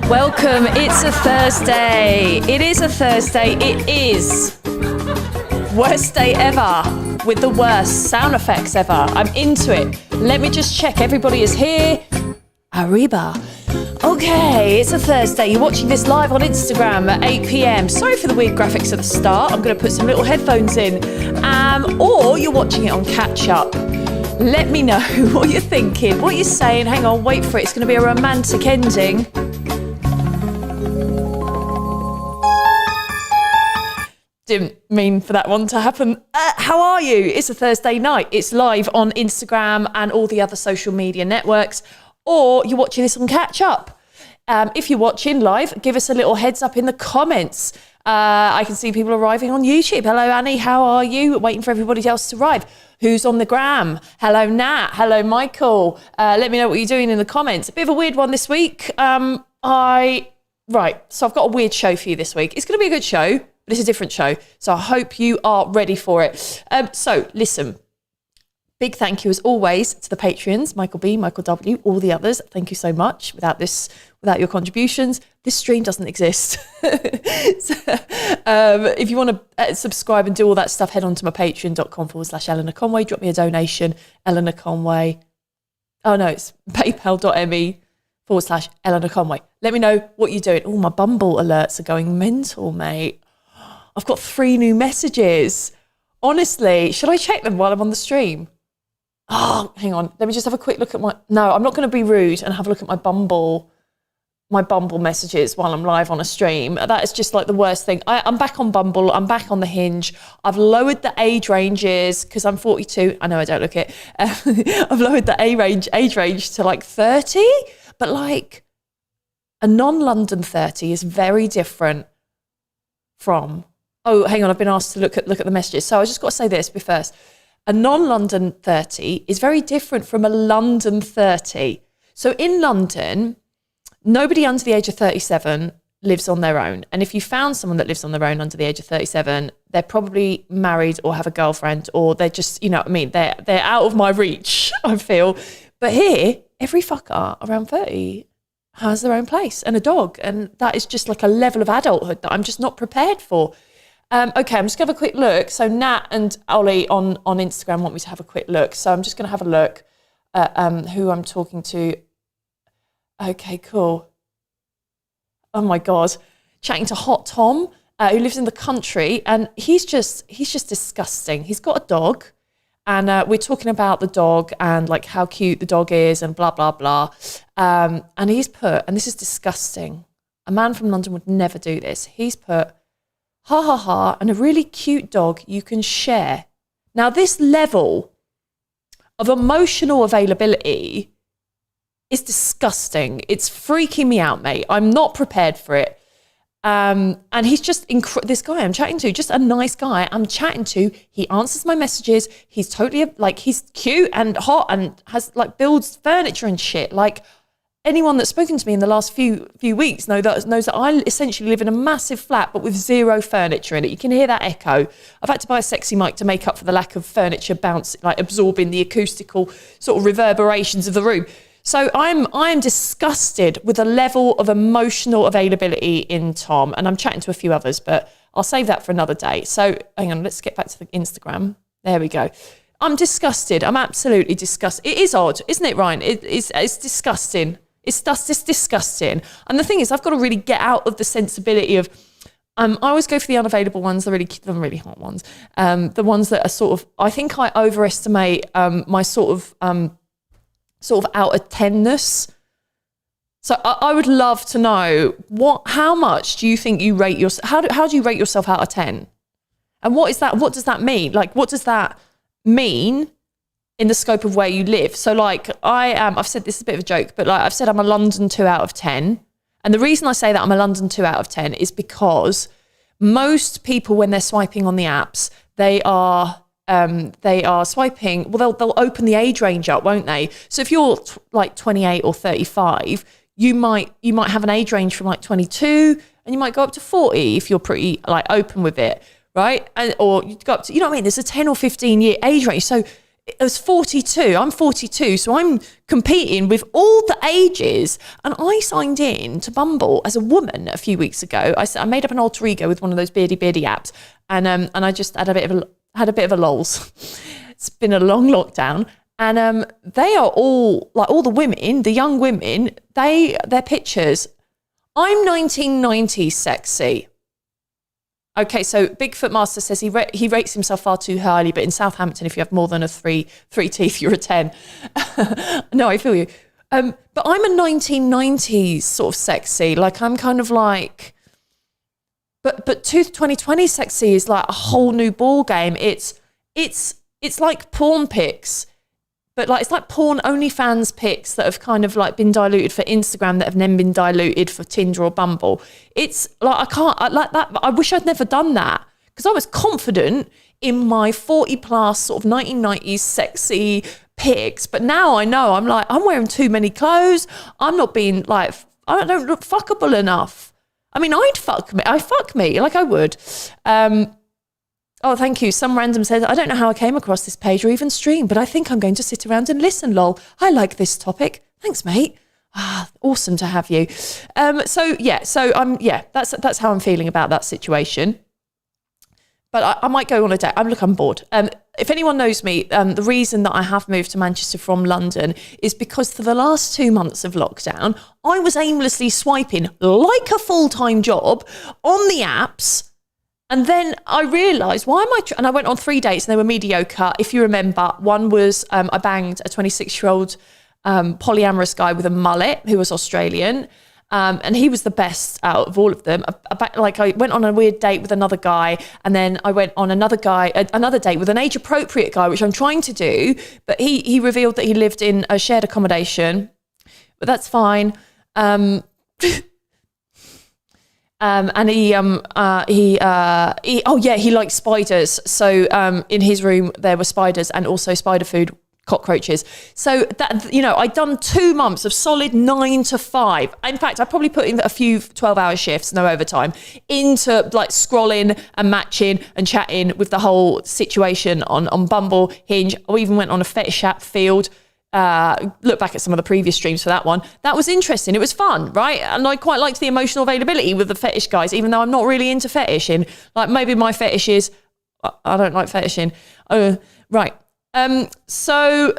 Welcome, it's a Thursday. It is a Thursday. It is worst day ever with the worst sound effects ever. I'm into it. Let me just check everybody is here. Arriba. Okay, it's a Thursday. You're watching this live on Instagram at 8 p.m. Sorry for the weird graphics at the start. I'm going to put some little headphones in. Or you're watching it on catch up. Let me know what you're thinking, what you're saying. Hang on, wait for it. It's going to be a romantic ending. Didn't mean for that one to happen. How are you? It's a Thursday night. It's live on Instagram and all the other social media networks, or you're watching this on catch up. If you're watching live, give us a little heads up in the comments. I can see people arriving on YouTube. Hello, Annie. How are you? Waiting for everybody else to arrive. Who's on the gram? Hello, Nat. Hello, Michael. Let me know what you're doing in the comments. A bit of a weird one this week. Right, so I've got a weird show for you this week. It's going to be a good show, but it's a different show. So I hope you are ready for it. So listen, big thank you as always to the Patreons, Michael B, Michael W, all the others. Thank you so much. Without your contributions, this stream doesn't exist. If you want to subscribe and do all that stuff, head on to my patreon.com/Eleanor Conway. Drop me a donation, Eleanor Conway. Oh no, it's paypal.me/Eleanor Conway. Let me know what you're doing. Oh, my Bumble alerts are going mental, mate. I've got 3 new messages. Honestly, should I check them while I'm on the stream? Oh, hang on. Let me just have a quick look at No, I'm not going to be rude and have a look at my Bumble messages while I'm live on a stream. That is just like the worst thing. I'm back on Bumble. I'm back on the Hinge. I've lowered the age ranges because I'm 42. I know I don't look it. I've lowered the age range to like 30, but like a non-London 30 is very different from... Oh, hang on. I've been asked to look at the messages. So I just got to say this first. A non-London 30 is very different from a London 30. So in London, nobody under the age of 37 lives on their own. And if you found someone that lives on their own under the age of 37, they're probably married or have a girlfriend, or they're just, you know what I mean? They're out of my reach, I feel. But here, every fucker around 30 has their own place and a dog. And that is just like a level of adulthood that I'm just not prepared for. Okay, I'm just going to have a quick look. So Nat and Ollie on Instagram want me to have a quick look. So I'm just going to have a look at who I'm talking to. Okay, cool. Oh my God. Chatting to Hot Tom, who lives in the country, and he's just disgusting. He's got a dog, and we're talking about the dog and like how cute the dog is and blah, blah, blah. And he's put, and this is disgusting, a man from London would never do this. He's put, ha ha ha, and a really cute dog you can share. Now, this level of emotional availability is disgusting. It's freaking me out, mate. I'm not prepared for it. And he's just this guy I'm chatting to, just a nice guy I'm chatting to. He answers my messages. He's totally like, he's cute and hot and has like builds furniture and shit. Like, anyone that's spoken to me in the last few weeks knows that I essentially live in a massive flat, but with zero furniture in it. You can hear that echo. I've had to buy a sexy mic to make up for the lack of furniture absorbing the acoustical sort of reverberations of the room. So I'm disgusted with the level of emotional availability in Tom, and I'm chatting to a few others, but I'll save that for another day. So hang on, let's get back to the Instagram. There we go. I'm disgusted. I'm absolutely disgusted. It is odd, isn't it, Ryan? It's disgusting. It's disgusting. And the thing is, I've got to really get out of the sensibility of, I always go for the unavailable ones, the really hot ones. The ones that are sort of, I think I overestimate my sort of out of 10-ness. So I would love to know, how much do you think you rate yourself, how do you rate yourself out of 10? And what does that mean? Like, what does that mean in the scope of where you live? So like I've said, this is a bit of a joke, but like I've said I'm a London 2 out of 10. And the reason I say that I'm a London 2 out of 10 is because most people, when they're swiping on the apps, they are they are swiping. Well, they'll open the age range up, won't they? So if you're like 28 or 35, you might have an age range from like 22, and you might go up to 40 if you're pretty like open with it, right? Or you go up to, you know what I mean? There's a 10 or 15 year age range. So it was 42. I'm 42, so I'm competing with all the ages. And I signed in to Bumble as a woman a few weeks ago. I made up an alter ego with one of those beardy apps, and I just had a bit of a lols. It's been a long lockdown, and they are all like, all the women, the young women, their pictures. I'm 1990s sexy. Okay, so Bigfoot Master says he rates himself far too highly, but in Southampton, if you have more than a three teeth, you're a 10. No, I feel you. But I'm a 1990s sort of sexy. Like, I'm kind of like, but 2020 sexy is like a whole new ball game. It's like porn pics, but like it's like porn OnlyFans pics that have kind of like been diluted for Instagram that have then been diluted for Tinder or Bumble. It's like I wish I'd never done that, because I was confident in my 40 plus sort of 1990s sexy pics. But now I know I'm wearing too many clothes. I'm not being like, I don't look fuckable enough. I mean, I fuck me like I would. Oh, thank you. Some random says, I don't know how I came across this page or even stream, but I think I'm going to sit around and listen, lol. I like this topic. Thanks, mate. Awesome to have you. That's how I'm feeling about that situation. But I might go on a date. I'm bored. If anyone knows me, the reason that I have moved to Manchester from London is because for the last 2 months of lockdown, I was aimlessly swiping like a full-time job on the apps. And then I realised, and I went on 3 dates and they were mediocre. If you remember, one was I banged a 26-year-old polyamorous guy with a mullet who was Australian. And he was the best out of all of them. I went on a weird date with another guy, and then I went on another date with an age-appropriate guy, which I'm trying to do. But he revealed that he lived in a shared accommodation, but that's fine. And he likes spiders. So in his room there were spiders and also spider food, cockroaches. So that, I'd done 2 months of solid 9 to 5. In fact, I probably put in a few 12-hour shifts, no overtime, into like scrolling and matching and chatting with the whole situation on Bumble, Hinge. I even went on a fetish app Field. Look back at some of the previous streams for that one. That was interesting. It was fun, right? And I quite liked the emotional availability with the fetish guys, even though I'm not really into fetishing. Like, maybe my fetish is, I don't like fetishing. Right. So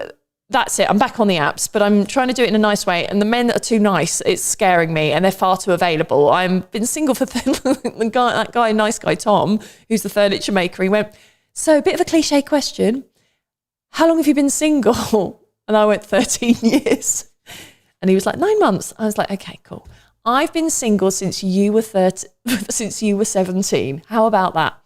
that's it. I'm back on the apps, but I'm trying to do it in a nice way. And the men that are too nice, it's scaring me, and they're far too available. I've been single for that guy, nice guy, Tom, who's the furniture maker. He went, so a bit of a cliche question. How long have you been single? And I went 13 years. And he was like, 9 months. I was like, okay, cool. I've been single since you were 17. How about that?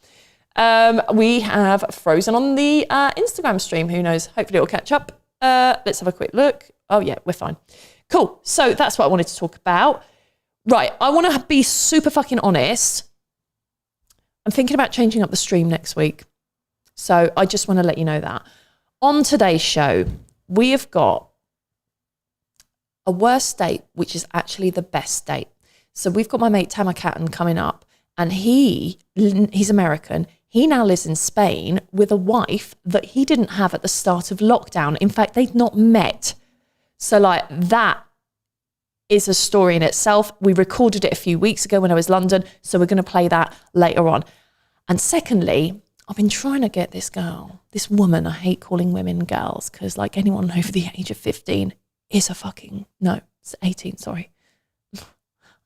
We have Frozen on the Instagram stream. Who knows? Hopefully it'll catch up. Let's have a quick look. Oh yeah, we're fine. Cool. So that's what I wanted to talk about. Right. I want to be super fucking honest. I'm thinking about changing up the stream next week. So I just want to let you know that. On today's show, we have got a worst date, which is actually the best date. So we've got my mate Tamar Kattan coming up, and he's American. He now lives in Spain with a wife that he didn't have at the start of lockdown. In fact, they'd not met. So like, that is a story in itself. We recorded it a few weeks ago when I was in London, so we're going to play that later on. And secondly, I've been trying to get this woman, I hate calling women girls, because like anyone over the age of 15 is it's 18, sorry. I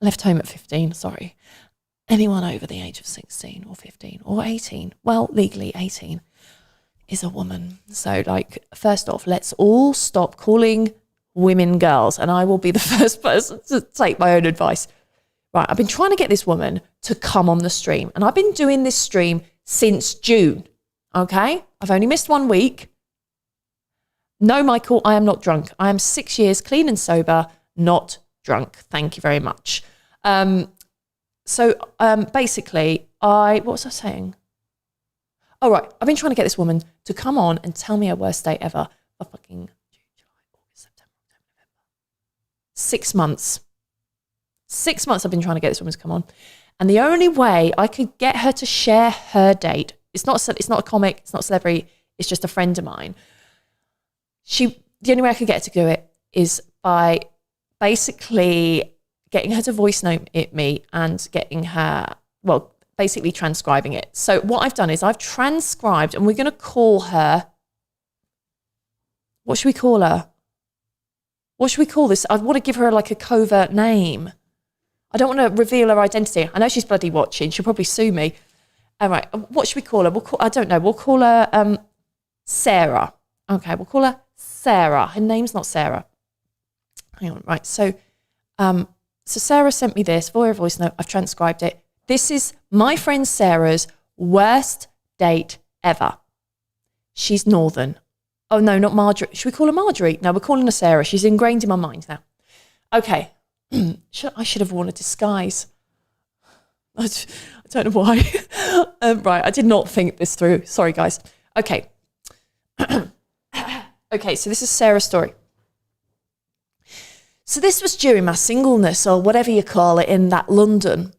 left home at 15, sorry. Anyone over the age of 16 or 15 or 18, well, legally 18, is a woman. So like, first off, let's all stop calling women girls, and I will be the first person to take my own advice. Right, I've been trying to get this woman to come on the stream, and I've been doing this stream since June, okay? I've only missed 1 week. No, Michael, I am not drunk. I am 6 years clean and sober, not drunk. Thank you very much. Basically, what was I saying? All right, I've been trying to get this woman to come on and tell me her worst date ever for fucking June, July, August, September, October, November. 6 months. 6 months I've been trying to get this woman to come on. And the only way I could get her to share her date, it's not a comic, it's not a celebrity, it's just a friend of mine. The only way I could get her to do it is by basically getting her to voice note it me and getting her, well, basically transcribing it. So what I've done is I've transcribed, and we're going to call her, what should we call her? What should we call this? I want to give her like a covert name. I don't want to reveal her identity. I know she's bloody watching. She'll probably sue me. All right, what should we call her? I don't know. We'll call her Sarah. Okay, we'll call her Sarah. Her name's not Sarah. Hang on, right. So Sarah sent me this via voice note. I've transcribed it. This is my friend Sarah's worst date ever. She's Northern. Oh, no, not Marjorie. Should we call her Marjorie? No, we're calling her Sarah. She's ingrained in my mind now. Okay. I should have worn a disguise. I don't know why. Right, I did not think this through. Sorry, guys. Okay. Okay, so this is Sarah's story. So this was during my singleness, or whatever you call it, in that London.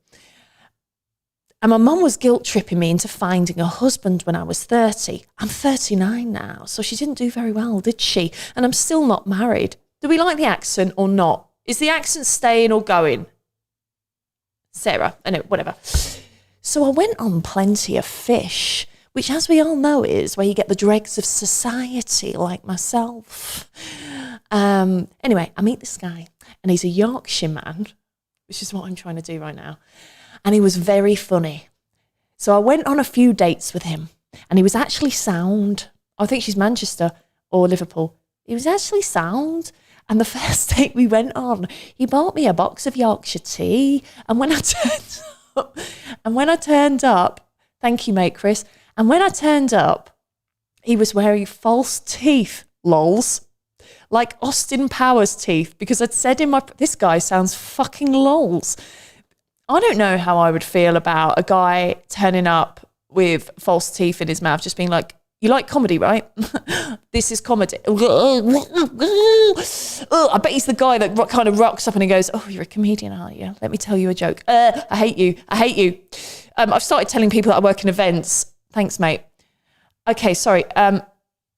And my mum was guilt-tripping me into finding a husband when I was 30. I'm 39 now, so she didn't do very well, did she? And I'm still not married. Do we like the accent or not? Is the accent staying or going? Sarah, I know, whatever. So I went on Plenty of Fish, which, as we all know, is where you get the dregs of society like myself. Anyway, I meet this guy, and he's a Yorkshire man, which is what I'm trying to do right now. And he was very funny. So I went on a few dates with him, and he was actually sound. I think she's Manchester or Liverpool. He was actually sound. And the first date we went on, he bought me a box of Yorkshire tea. And when I turned up, thank you, mate, Chris. And when I turned up, he was wearing false teeth, lols. Like Austin Powers teeth, because I'd said this guy sounds fucking lols. I don't know how I would feel about a guy turning up with false teeth in his mouth, just being like, you like comedy, right? This is comedy. I bet he's the guy that kind of rocks up and he goes, oh, you're a comedian, aren't you? Let me tell you a joke. I hate you. I've started telling people that I work in events. Thanks, mate. Okay, sorry.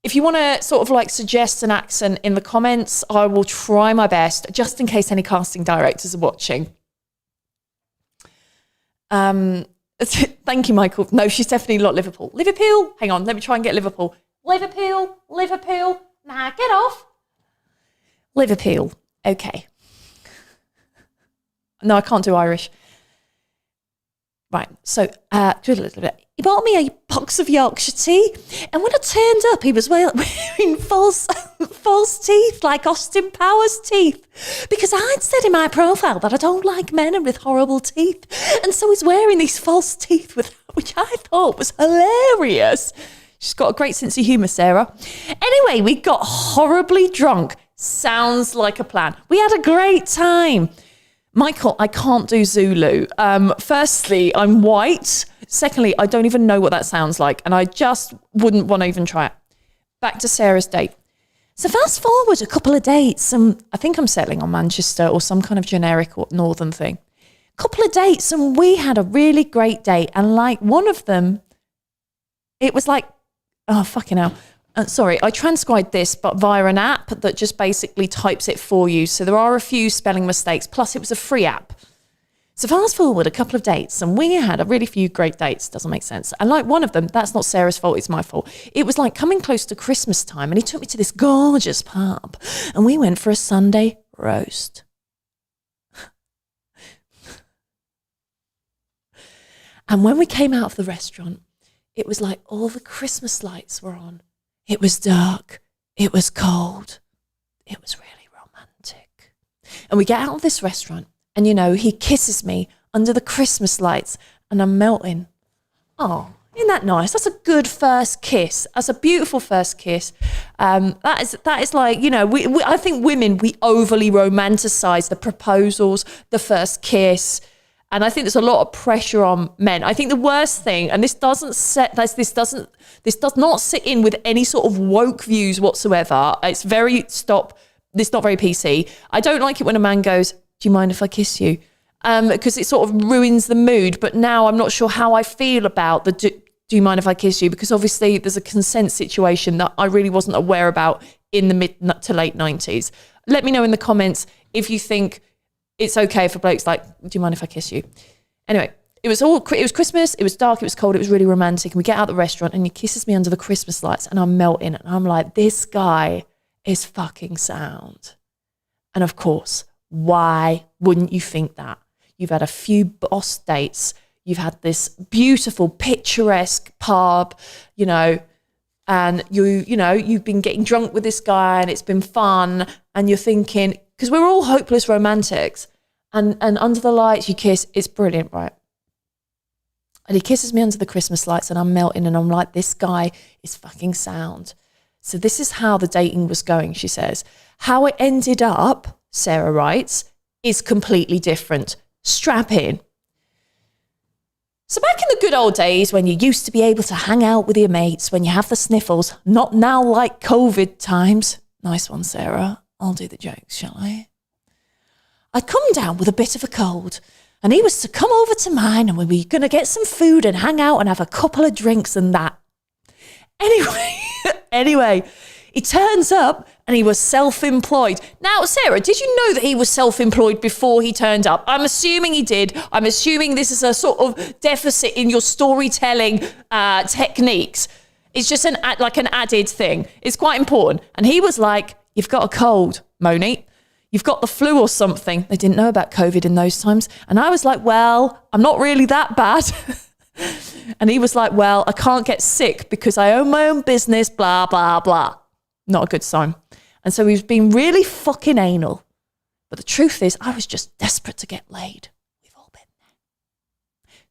If you want to sort of like suggest an accent in the comments, I will try my best, just in case any casting directors are watching. Thank you, Michael. No, she's definitely not Liverpool. Liverpool? Hang on, let me try and get Liverpool. Liverpool. Nah, get off. Liverpool. Okay. No, I can't do Irish. Right, so he bought me a box of Yorkshire tea, and when I turned up, he was wearing false teeth, like Austin Powers teeth, because I'd said in my profile that I don't like men with horrible teeth, and so he's wearing these false teeth, which I thought was hilarious. She's got a great sense of humour, Sarah. Anyway, we got horribly drunk. Sounds like a plan. We had a great time. Michael, I can't do Zulu. Firstly, I'm white. Secondly, I don't even know what that sounds like, and I just wouldn't want to even try it. Back to Sarah's date. So fast forward a couple of dates, and I think I'm settling on Manchester or some kind of generic or northern thing. Couple of dates, and we had a really great date, and like one of them, it was like, oh, fucking hell. Sorry, I transcribed this, but via an app that just basically types it for you. So there are a few spelling mistakes, plus it was a free app. So fast forward a couple of dates, and we had a really few great dates. Doesn't make sense. And like one of them, that's not Sarah's fault, it's my fault. It was like coming close to Christmas time, and he took me to this gorgeous pub, and we went for a Sunday roast. And when we came out of the restaurant, it was like all the Christmas lights were on. It was dark. It was cold. It was really romantic. And we get out of this restaurant, and, you know, he kisses me under the Christmas lights, and I'm melting. Oh, isn't that nice? That's a good first kiss. That's a beautiful first kiss. That is like, you know, I think women, we overly romanticize the proposals, the first kiss. And I think there's a lot of pressure on men. I think the worst thing, and this does not sit in with any sort of woke views whatsoever. It's not very PC. I don't like it when a man goes, do you mind if I kiss you? Because it sort of ruins the mood. But now I'm not sure how I feel about the do you mind if I kiss you? Because obviously there's a consent situation that I really wasn't aware about in the mid to late 90s. Let me know in the comments if you think it's okay for blokes like, do you mind if I kiss you? Anyway, it was Christmas, it was dark, it was cold, it was really romantic. And we get out the restaurant and he kisses me under the Christmas lights and I'm melting. And I'm like, this guy is fucking sound. And of course, why wouldn't you think that? You've had a few boss dates. You've had this beautiful, picturesque pub, and you've been getting drunk with this guy and it's been fun. And you're thinking, because we're all hopeless romantics, and under the lights you kiss, it's brilliant, right? And he kisses me under the Christmas lights and I'm melting and I'm like, this guy is fucking sound. So this is how the dating was going, she says. How it ended up, Sarah writes, is completely different. Strap in. So back in the good old days when you used to be able to hang out with your mates when you have the sniffles, not now like COVID times. Nice one, Sarah. I'll do the jokes, shall I? I'd come down with a bit of a cold and he was to come over to mine and we were going to get some food and hang out and have a couple of drinks and that. Anyway, he turns up and he was self-employed. Now, Sarah, did you know that he was self-employed before he turned up? I'm assuming he did. I'm assuming this is a sort of deficit in your storytelling techniques. It's just like an added thing. It's quite important. And he was like, you've got a cold, Moni. You've got the flu or something. They didn't know about COVID in those times. And I was like, well, I'm not really that bad. And he was like, well, I can't get sick because I own my own business, blah, blah, blah. Not a good sign. And so he was being really fucking anal. But the truth is, I was just desperate to get laid. We've all been there.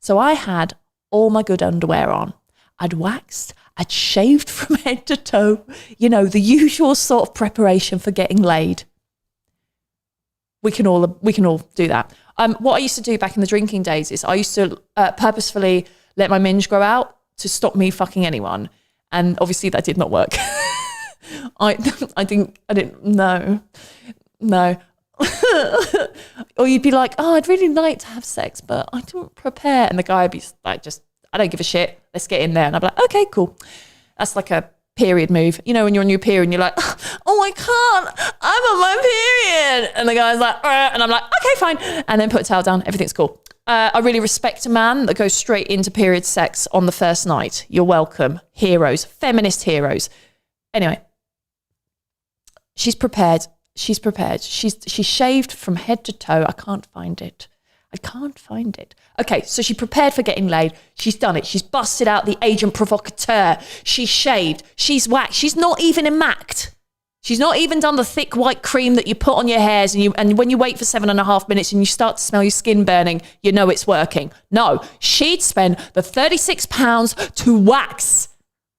So I had all my good underwear on. I'd waxed. I'd shaved from head to toe. The usual sort of preparation for getting laid. We can all do that. What I used to do back in the drinking days is I used to purposefully let my minge grow out to stop me fucking anyone. And obviously that did not work. I didn't, no. Or you'd be like, oh, I'd really like to have sex, but I didn't prepare. And the guy would be like, I don't give a shit. Let's get in there. And I'd be like, okay, cool. That's like a period move. When you're on your period and you're like, oh, I can't. I'm on my period. And the guy's like, and I'm like, okay, fine. And then put a towel down. Everything's cool. I really respect a man that goes straight into period sex on the first night. You're welcome. Heroes. Feminist heroes. Anyway. She's prepared. She's shaved from head to toe. I can't find it. Okay, so she prepared for getting laid. She's done it. She's busted out the agent provocateur. She's shaved. She's waxed. She's not even emacked. She's not even done the thick white cream that you put on your hairs and when you wait for 7.5 minutes and you start to smell your skin burning, you know it's working. No, she'd spend the £36 to wax.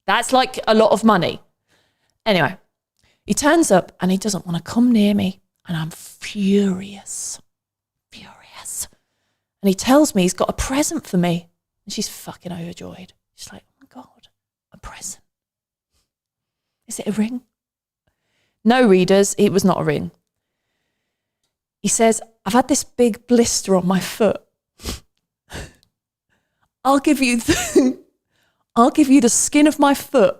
That's like a lot of money. Anyway. He turns up and he doesn't want to come near me. And I'm furious. And he tells me he's got a present for me. And she's fucking overjoyed. She's like, oh my God, a present. Is it a ring? No, readers, it was not a ring. He says, I've had this big blister on my foot. I'll give you the skin of my foot.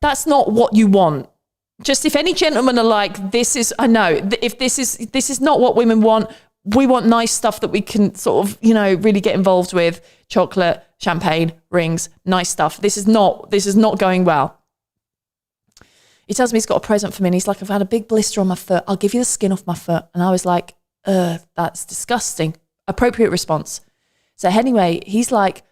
That's not what you want. Just if any gentlemen are like, if this is not what women want, we want nice stuff that we can sort of, really get involved with. Chocolate, champagne, rings, nice stuff. This is not going well. He tells me he's got a present for me and he's like, I've had a big blister on my foot. I'll give you the skin off my foot. And I was like, that's disgusting. Appropriate response. So anyway, he's like,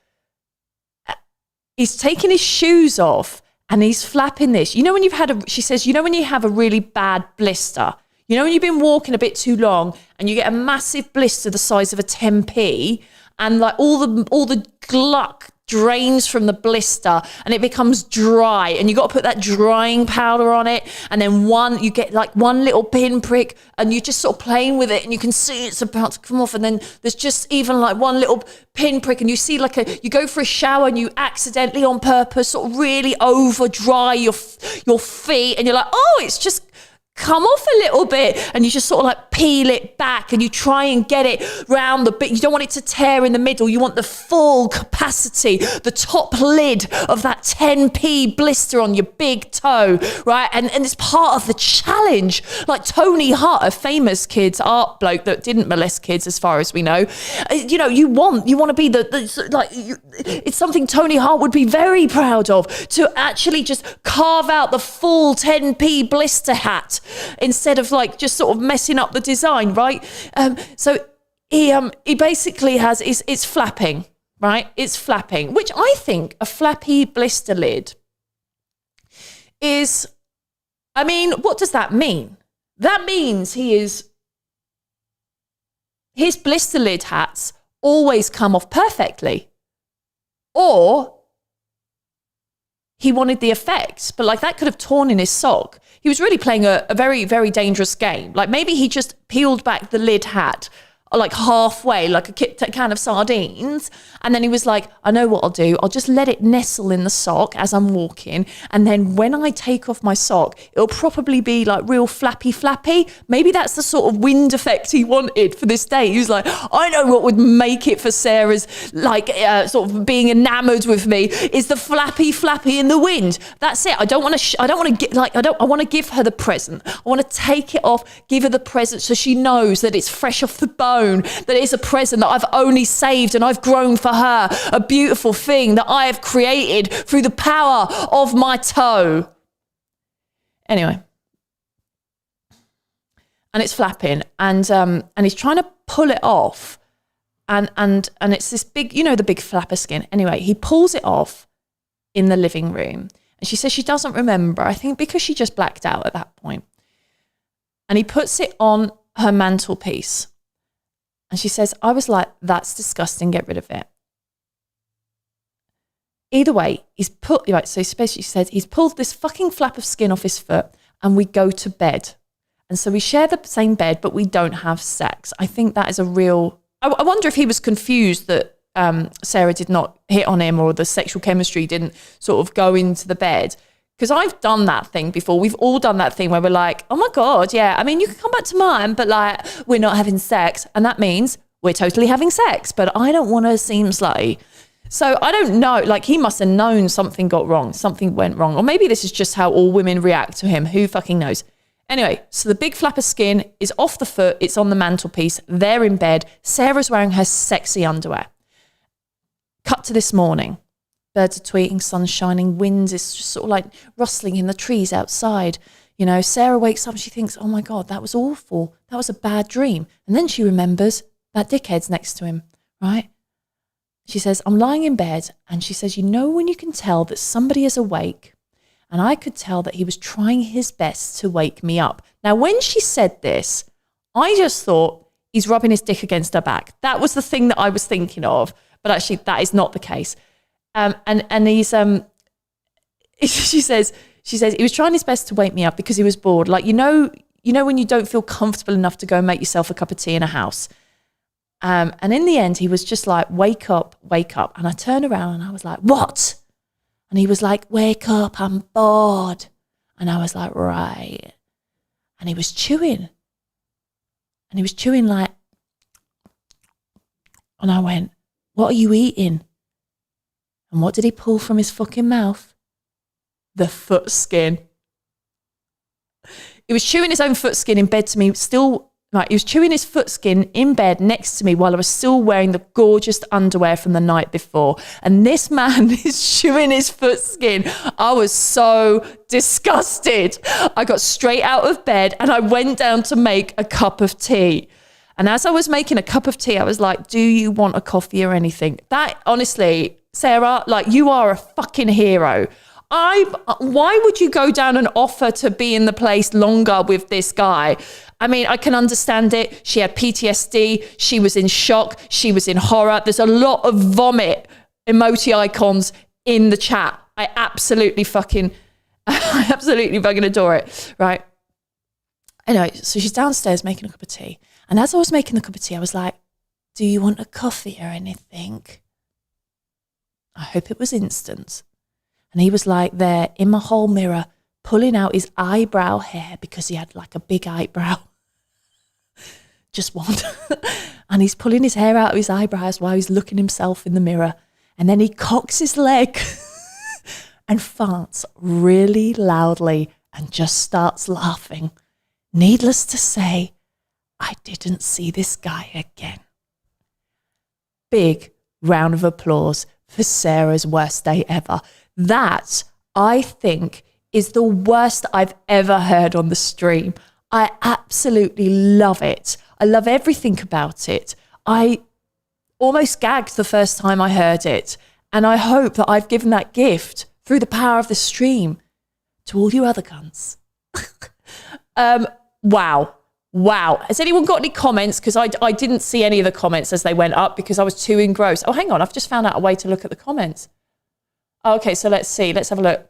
he's taking his shoes off and he's flapping this. She says, when you have a really bad blister, when you've been walking a bit too long and you get a massive blister the size of a 10p and like all the gluck drains from the blister and it becomes dry, and you got to put that drying powder on it, and then you get like one little pinprick, and you're just sort of playing with it, and you can see it's about to come off, and then there's just even like one little pinprick, and you see you go for a shower and you accidentally on purpose sort of really over dry your feet, and you're like, oh, it's just come off a little bit, and you just sort of like peel it back, and you try and get it round the bit. You don't want it to tear in the middle. You want the full capacity, the top lid of that 10p blister on your big toe, right? And it's part of the challenge. Like Tony Hart, a famous kids art bloke that didn't molest kids as far as we know, you want to be it's something Tony Hart would be very proud of, to actually just carve out the full 10p blister hat, instead of like just sort of messing up the design, right? So he basically has, it's flapping, right? It's flapping, which I think a flappy blister lid is, I mean, what does that mean? That means his blister lid hats always come off perfectly. Or he wanted the effect, but like that could have torn in his sock. He was really playing a very, very dangerous game. Like maybe he just peeled back the lid hat like halfway, like a can of sardines. And then he was like, I know what I'll do. I'll just let it nestle in the sock as I'm walking. And then when I take off my sock, it'll probably be like real flappy. Maybe that's the sort of wind effect he wanted for this day. He was like, I know what would make it for Sarah's like sort of being enamored with me is the flappy in the wind. That's it. I want to give her the present. I want to take it off, give her the present so she knows that it's fresh off the bone, that it's a present that I've only saved and I've grown for her, a beautiful thing that I have created through the power of my toe. Anyway, and it's flapping, and he's trying to pull it off, and it's this big, the big flapper skin. Anyway, he pulls it off in the living room, and she says she doesn't remember, I think because she just blacked out at that point. And he puts it on her mantelpiece. And she says, I was like, that's disgusting, get rid of it. Either way, she said, he's pulled this fucking flap of skin off his foot, and we go to bed. And so we share the same bed, but we don't have sex. I think that is a real, I wonder if he was confused that Sarah did not hit on him, or the sexual chemistry didn't sort of go into the bed. Because I've done that thing before. We've all done that thing where we're like, oh my God, yeah, I mean, you can come back to mine, but like, we're not having sex. And that means we're totally having sex, but I don't want to seem slutty. So I don't know, like he must have known something got wrong, something went wrong. Or maybe this is just how all women react to him. Who fucking knows? Anyway, so the big flap of skin is off the foot. It's on the mantelpiece. They're in bed. Sarah's wearing her sexy underwear. Cut to this morning. Birds are tweeting, sun's shining, wind is just sort of like rustling in the trees outside. Sarah wakes up and she thinks, oh my God, that was awful. That was a bad dream. And then she remembers that dickhead's next to him, right? She says, I'm lying in bed, and she says, when you can tell that somebody is awake, and I could tell that he was trying his best to wake me up. Now, when she said this, I just thought he's rubbing his dick against her back. That was the thing that I was thinking of, but actually that is not the case. And he's she says he was trying his best to wake me up because he was bored. Like, when you don't feel comfortable enough to go and make yourself a cup of tea in a house. And in the end, he was just like, wake up. And I turned around and I was like, what? And he was like, wake up, I'm bored. And I was like, right. And he was chewing. And he was chewing like, and I went, what are you eating? And what did he pull from his fucking mouth? The foot skin. He was chewing his own foot skin in bed to me, still, right, he was chewing his foot skin in bed next to me while I was still wearing the gorgeous underwear from the night before. And this man is chewing his foot skin. I was so disgusted. I got straight out of bed and I went down to make a cup of tea. And as I was making a cup of tea, I was like, do you want a coffee or anything? That, honestly, Sarah, like, you are a fucking hero. Why would you go down and offer to be in the place longer with this guy? I mean, I can understand it. She had PTSD. She was in shock. She was in horror. There's a lot of vomit emoji icons in the chat. I absolutely fucking adore it, right? Anyway, so she's downstairs making a cup of tea. And as I was making the cup of tea, I was like, do you want a coffee or anything? I hope it was instant. And he was like there in my whole mirror, pulling out his eyebrow hair because he had like a big eyebrow. Just one. And he's pulling his hair out of his eyebrows while he's looking himself in the mirror. And then he cocks his leg and farts really loudly and just starts laughing. Needless to say, I didn't see this guy again. Big round of applause for Sarah's worst day ever. That, I think, is the worst I've ever heard on the stream. I absolutely love it. I love everything about it. I almost gagged the first time I heard it. And I hope that I've given that gift through the power of the stream to all you other cunts. Wow. Has anyone got any comments? Because I didn't see any of the comments as they went up because I was too engrossed. Oh, hang on. I've just found out a way to look at the comments. Okay, so let's see. Let's have a look.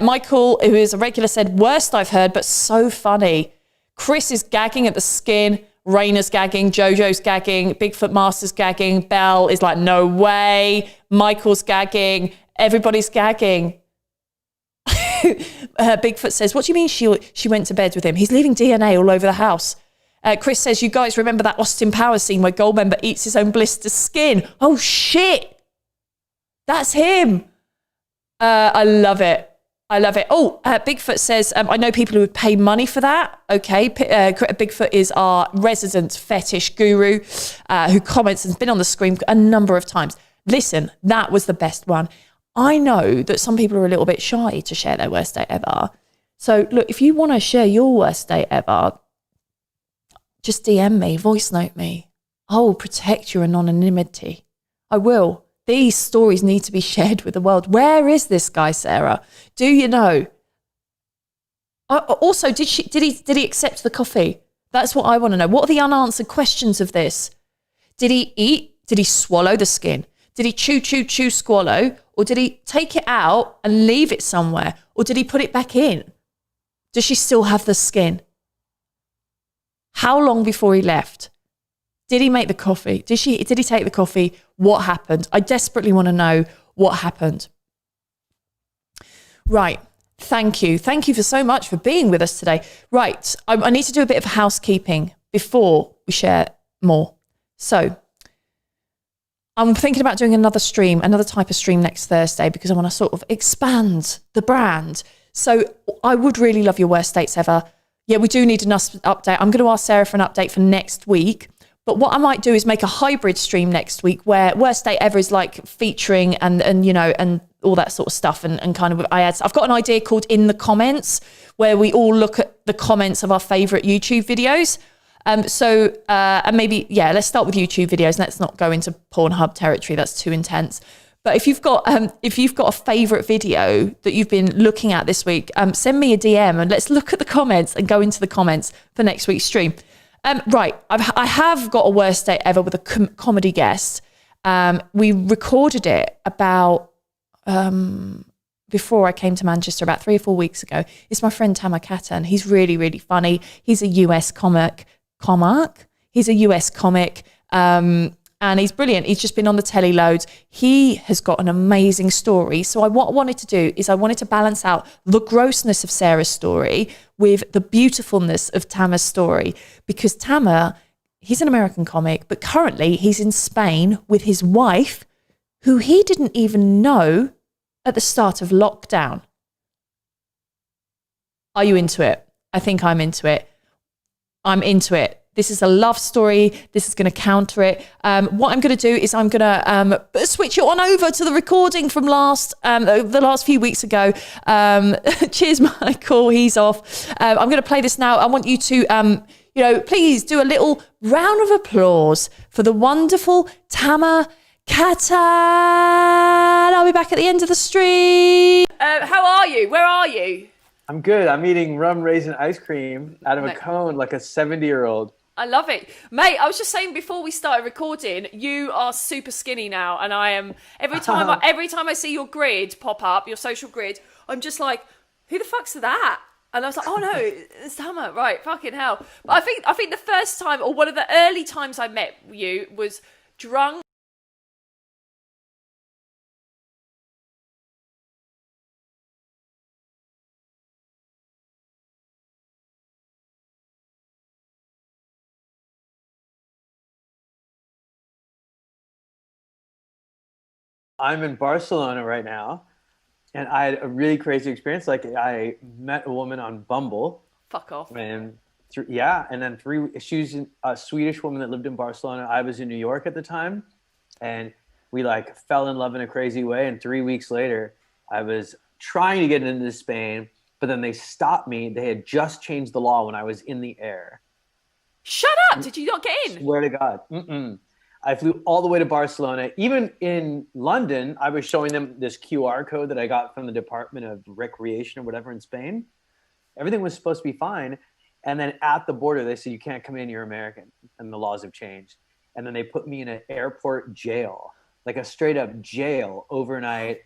Michael, who is a regular, said, worst I've heard, but so funny. Chris is gagging at the skin. Raina's gagging. Jojo's gagging. Bigfoot Master's gagging. Belle is like, no way. Michael's gagging. Everybody's gagging. Bigfoot says, what do you mean she went to bed with him? He's leaving DNA all over the house. Chris says, you guys remember that Austin Powers scene where Goldmember eats his own blister skin? Oh, shit. That's him. I love it. Oh, Bigfoot says, I know people who would pay money for that. Okay. Bigfoot is our resident fetish guru who comments and has been on the screen a number of times. Listen, that was the best one. I know that some people are a little bit shy to share their worst day ever. So look, if you want to share your worst day ever, just DM me, voice note me. I will protect your anonymity. I will. These stories need to be shared with the world. Where is this guy, Sarah? Do you know? Also, did he accept the coffee? That's what I want to know. What are the unanswered questions of this? Did he eat? Did he swallow the skin? Did he chew, swallow? Or did he take it out and leave it somewhere? Or did he put it back in? Does she still have the skin? How long before he left? Did he make the coffee? Did he take the coffee? What happened? I desperately want to know what happened. Right. Thank you. Thank you for so much for being with us today. Right. I need to do a bit of housekeeping before we share more. So I'm thinking about doing another type of stream next Thursday because I want to sort of expand the brand. So I would really love your worst dates ever. Yeah, we do need an update. I'm going to ask Sarah for an update for next week. But what I might do is make a hybrid stream next week where worst date ever is like featuring and you know, and all that sort of stuff. And kind of, I've got an idea called In the Comments where we all look at the comments of our favorite YouTube videos. And maybe, let's start with YouTube videos. Let's not go into Pornhub territory. That's too intense. But if you've got a favorite video that you've been looking at this week, send me a DM and let's look at the comments and go into the comments for next week's stream. Right. I have got a worst date ever with a comedy guest. We recorded it about, before I came to Manchester about 3 or 4 weeks ago. It's my friend Tamar Kattan. He's really, really funny. He's a US comic. He's a US comic. And he's brilliant. He's just been on the telly loads. He has got an amazing story. So what I wanted to do is I wanted to balance out the grossness of Sarah's story with the beautifulness of Tamar's story. Because Tamar, he's an American comic, but currently he's in Spain with his wife, who he didn't even know at the start of lockdown. Are you into it? I think I'm into it. I'm into it. This is a love story. This is going to counter it. What I'm going to do is I'm going to switch it on over to the recording from the last few weeks ago. Cheers, Michael. He's off. I'm going to play this now. I want you to, please do a little round of applause for the wonderful Tamar Kattan. I'll be back at the end of the stream. How are you? Where are you? I'm good. I'm eating rum raisin ice cream out of a cone like a 70-year-old. I love it. Mate, I was just saying before we started recording, you are super skinny now, and I am every time I see your grid pop up, your social grid, I'm just like, who the fuck's that? And I was like, oh no, it's Tamar, right, fucking hell. But I think the first time, or one of the early times I met you was drunk. I'm in Barcelona right now, and I had a really crazy experience. Like I met a woman on Bumble, Fuck off. and yeah, and then she was a Swedish woman that lived in Barcelona. I was in New York at the time, and we like fell in love in a crazy way. And 3 weeks later, I was trying to get into Spain, but then they stopped me. They had just changed the law when I was in the air. Shut up! Did you not get in? Swear to God. Mm-mm. I flew all the way to Barcelona. Even in London, I was showing them this QR code that I got from the Department of Recreation or whatever in Spain. Everything was supposed to be fine. And then at the border, they said, you can't come in, you're American. And the laws have changed. And then they put me in an airport jail, like a straight up jail overnight.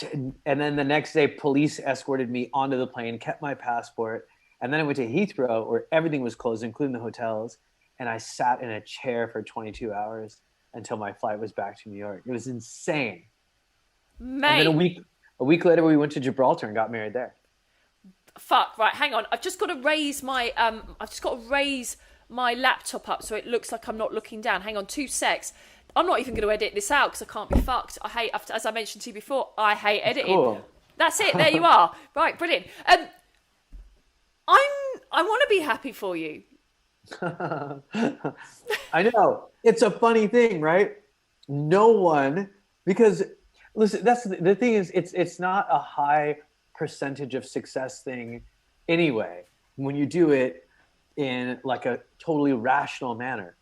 And then the next day, police escorted me onto the plane, kept my passport. And then I went to Heathrow, where everything was closed, including the hotels. And I sat in a chair for 22 hours until my flight was back to New York. It was insane. Mate. And then a week later, we went to Gibraltar and got married there. Fuck, right, hang on. I've just got to raise my laptop up so it looks like I'm not looking down. Hang on, 2 secs. I'm not even going to edit this out because I can't be fucked. I hate, as I mentioned to you before, I hate editing. Cool. That's it. There you are. Right, brilliant. I want to be happy for you. I know. It's a funny thing, right? No one, because listen, that's the thing is it's not a high percentage of success thing anyway when you do it in like a totally rational manner.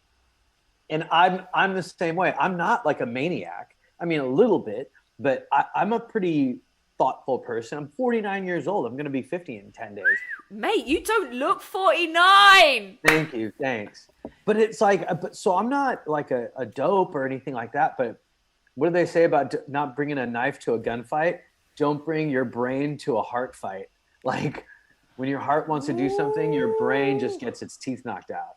And I'm the same way. I'm not like a maniac. I mean, a little bit, but I'm a pretty thoughtful person. I'm 49 years old. I'm going to be 50 in 10 days. Mate, you don't look 49. Thank you. Thanks. But it's like, so I'm not like a dope or anything like that. But what do they say about not bringing a knife to a gunfight? Don't bring your brain to a heart fight. Like when your heart wants to do something, your brain just gets its teeth knocked out.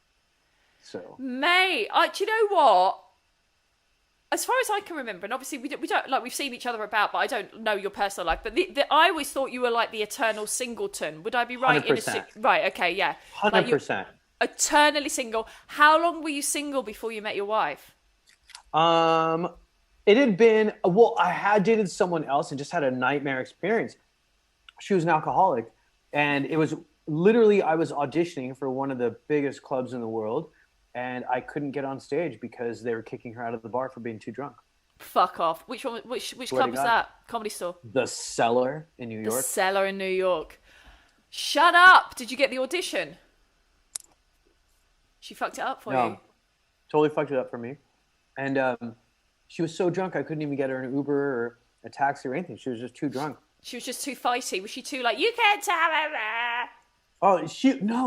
So, Mate, do you know what? As far as I can remember, and obviously we don't like we've seen each other about, but I don't know your personal life. But I always thought you were like the eternal singleton. Would I be right? 100%. Right? Okay, yeah. 100%. Eternally single. How long were you single before you met your wife? It had been, well, I had dated someone else and just had a nightmare experience. She was an alcoholic, and it was literally, I was auditioning for one of the biggest clubs in the world, and I couldn't get on stage because they were kicking her out of the bar for being too drunk. Fuck off. Which one? Which club was that? Comedy store? The Cellar in New York. The Cellar in New York. Shut up. Did you get the audition? She fucked it up for you. Totally fucked it up for me. And she was so drunk I couldn't even get her an Uber or a taxi or anything. She was just too drunk. She was just too fighty. Was she too like, you can't tell me that? Oh,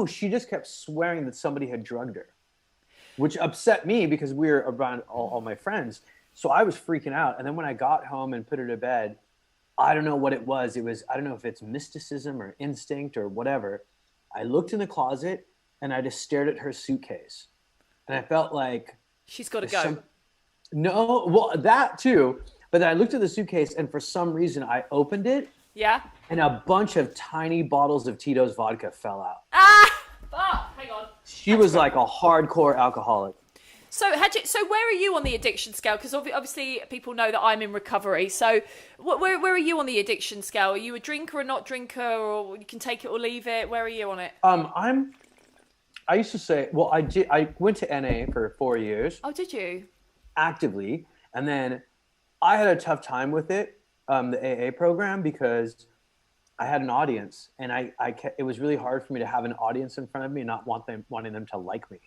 she just kept swearing that somebody had drugged her, which upset me because we were around all my friends. So I was freaking out. And then when I got home and put her to bed, I don't know what it was. I don't know if it's mysticism or instinct or whatever. I looked in the closet and I just stared at her suitcase. And I felt like... She's got to go. No, well, that too. But then I looked at the suitcase and for some reason I opened it. Yeah. And a bunch of tiny bottles of Tito's vodka fell out. Fuck, hang on. She was like a hardcore alcoholic. So where are you on the addiction scale? Because obviously people know that I'm in recovery. So where are you on the addiction scale? Are you a drinker or not drinker, or you can take it or leave it? Where are you on it? I used to say, well, I went to NA for 4 years. Oh, did you? Actively. And then I had a tough time with it, the AA program, because I had an audience, and it was really hard for me to have an audience in front of me and not wanting them to like me.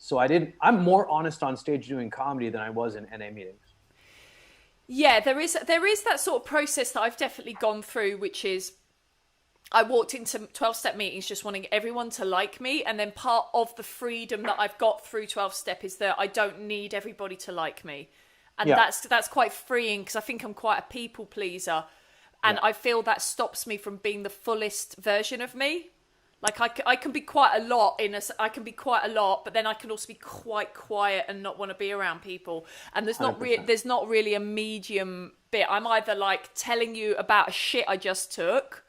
So I'm more honest on stage doing comedy than I was in NA meetings. Yeah, there is that sort of process that I've definitely gone through, which is I walked into 12-step meetings just wanting everyone to like me, and then part of the freedom that I've got through 12-step is that I don't need everybody to like me. And Yeah. that's quite freeing, because I think I'm quite a people pleaser, and Yeah. I feel that stops me from being the fullest version of me. Like I can be quite a lot I can be quite a lot, but then I can also be quite quiet and not want to be around people. And 100%. there's not really a medium bit. I'm either like telling you about a shit I just took,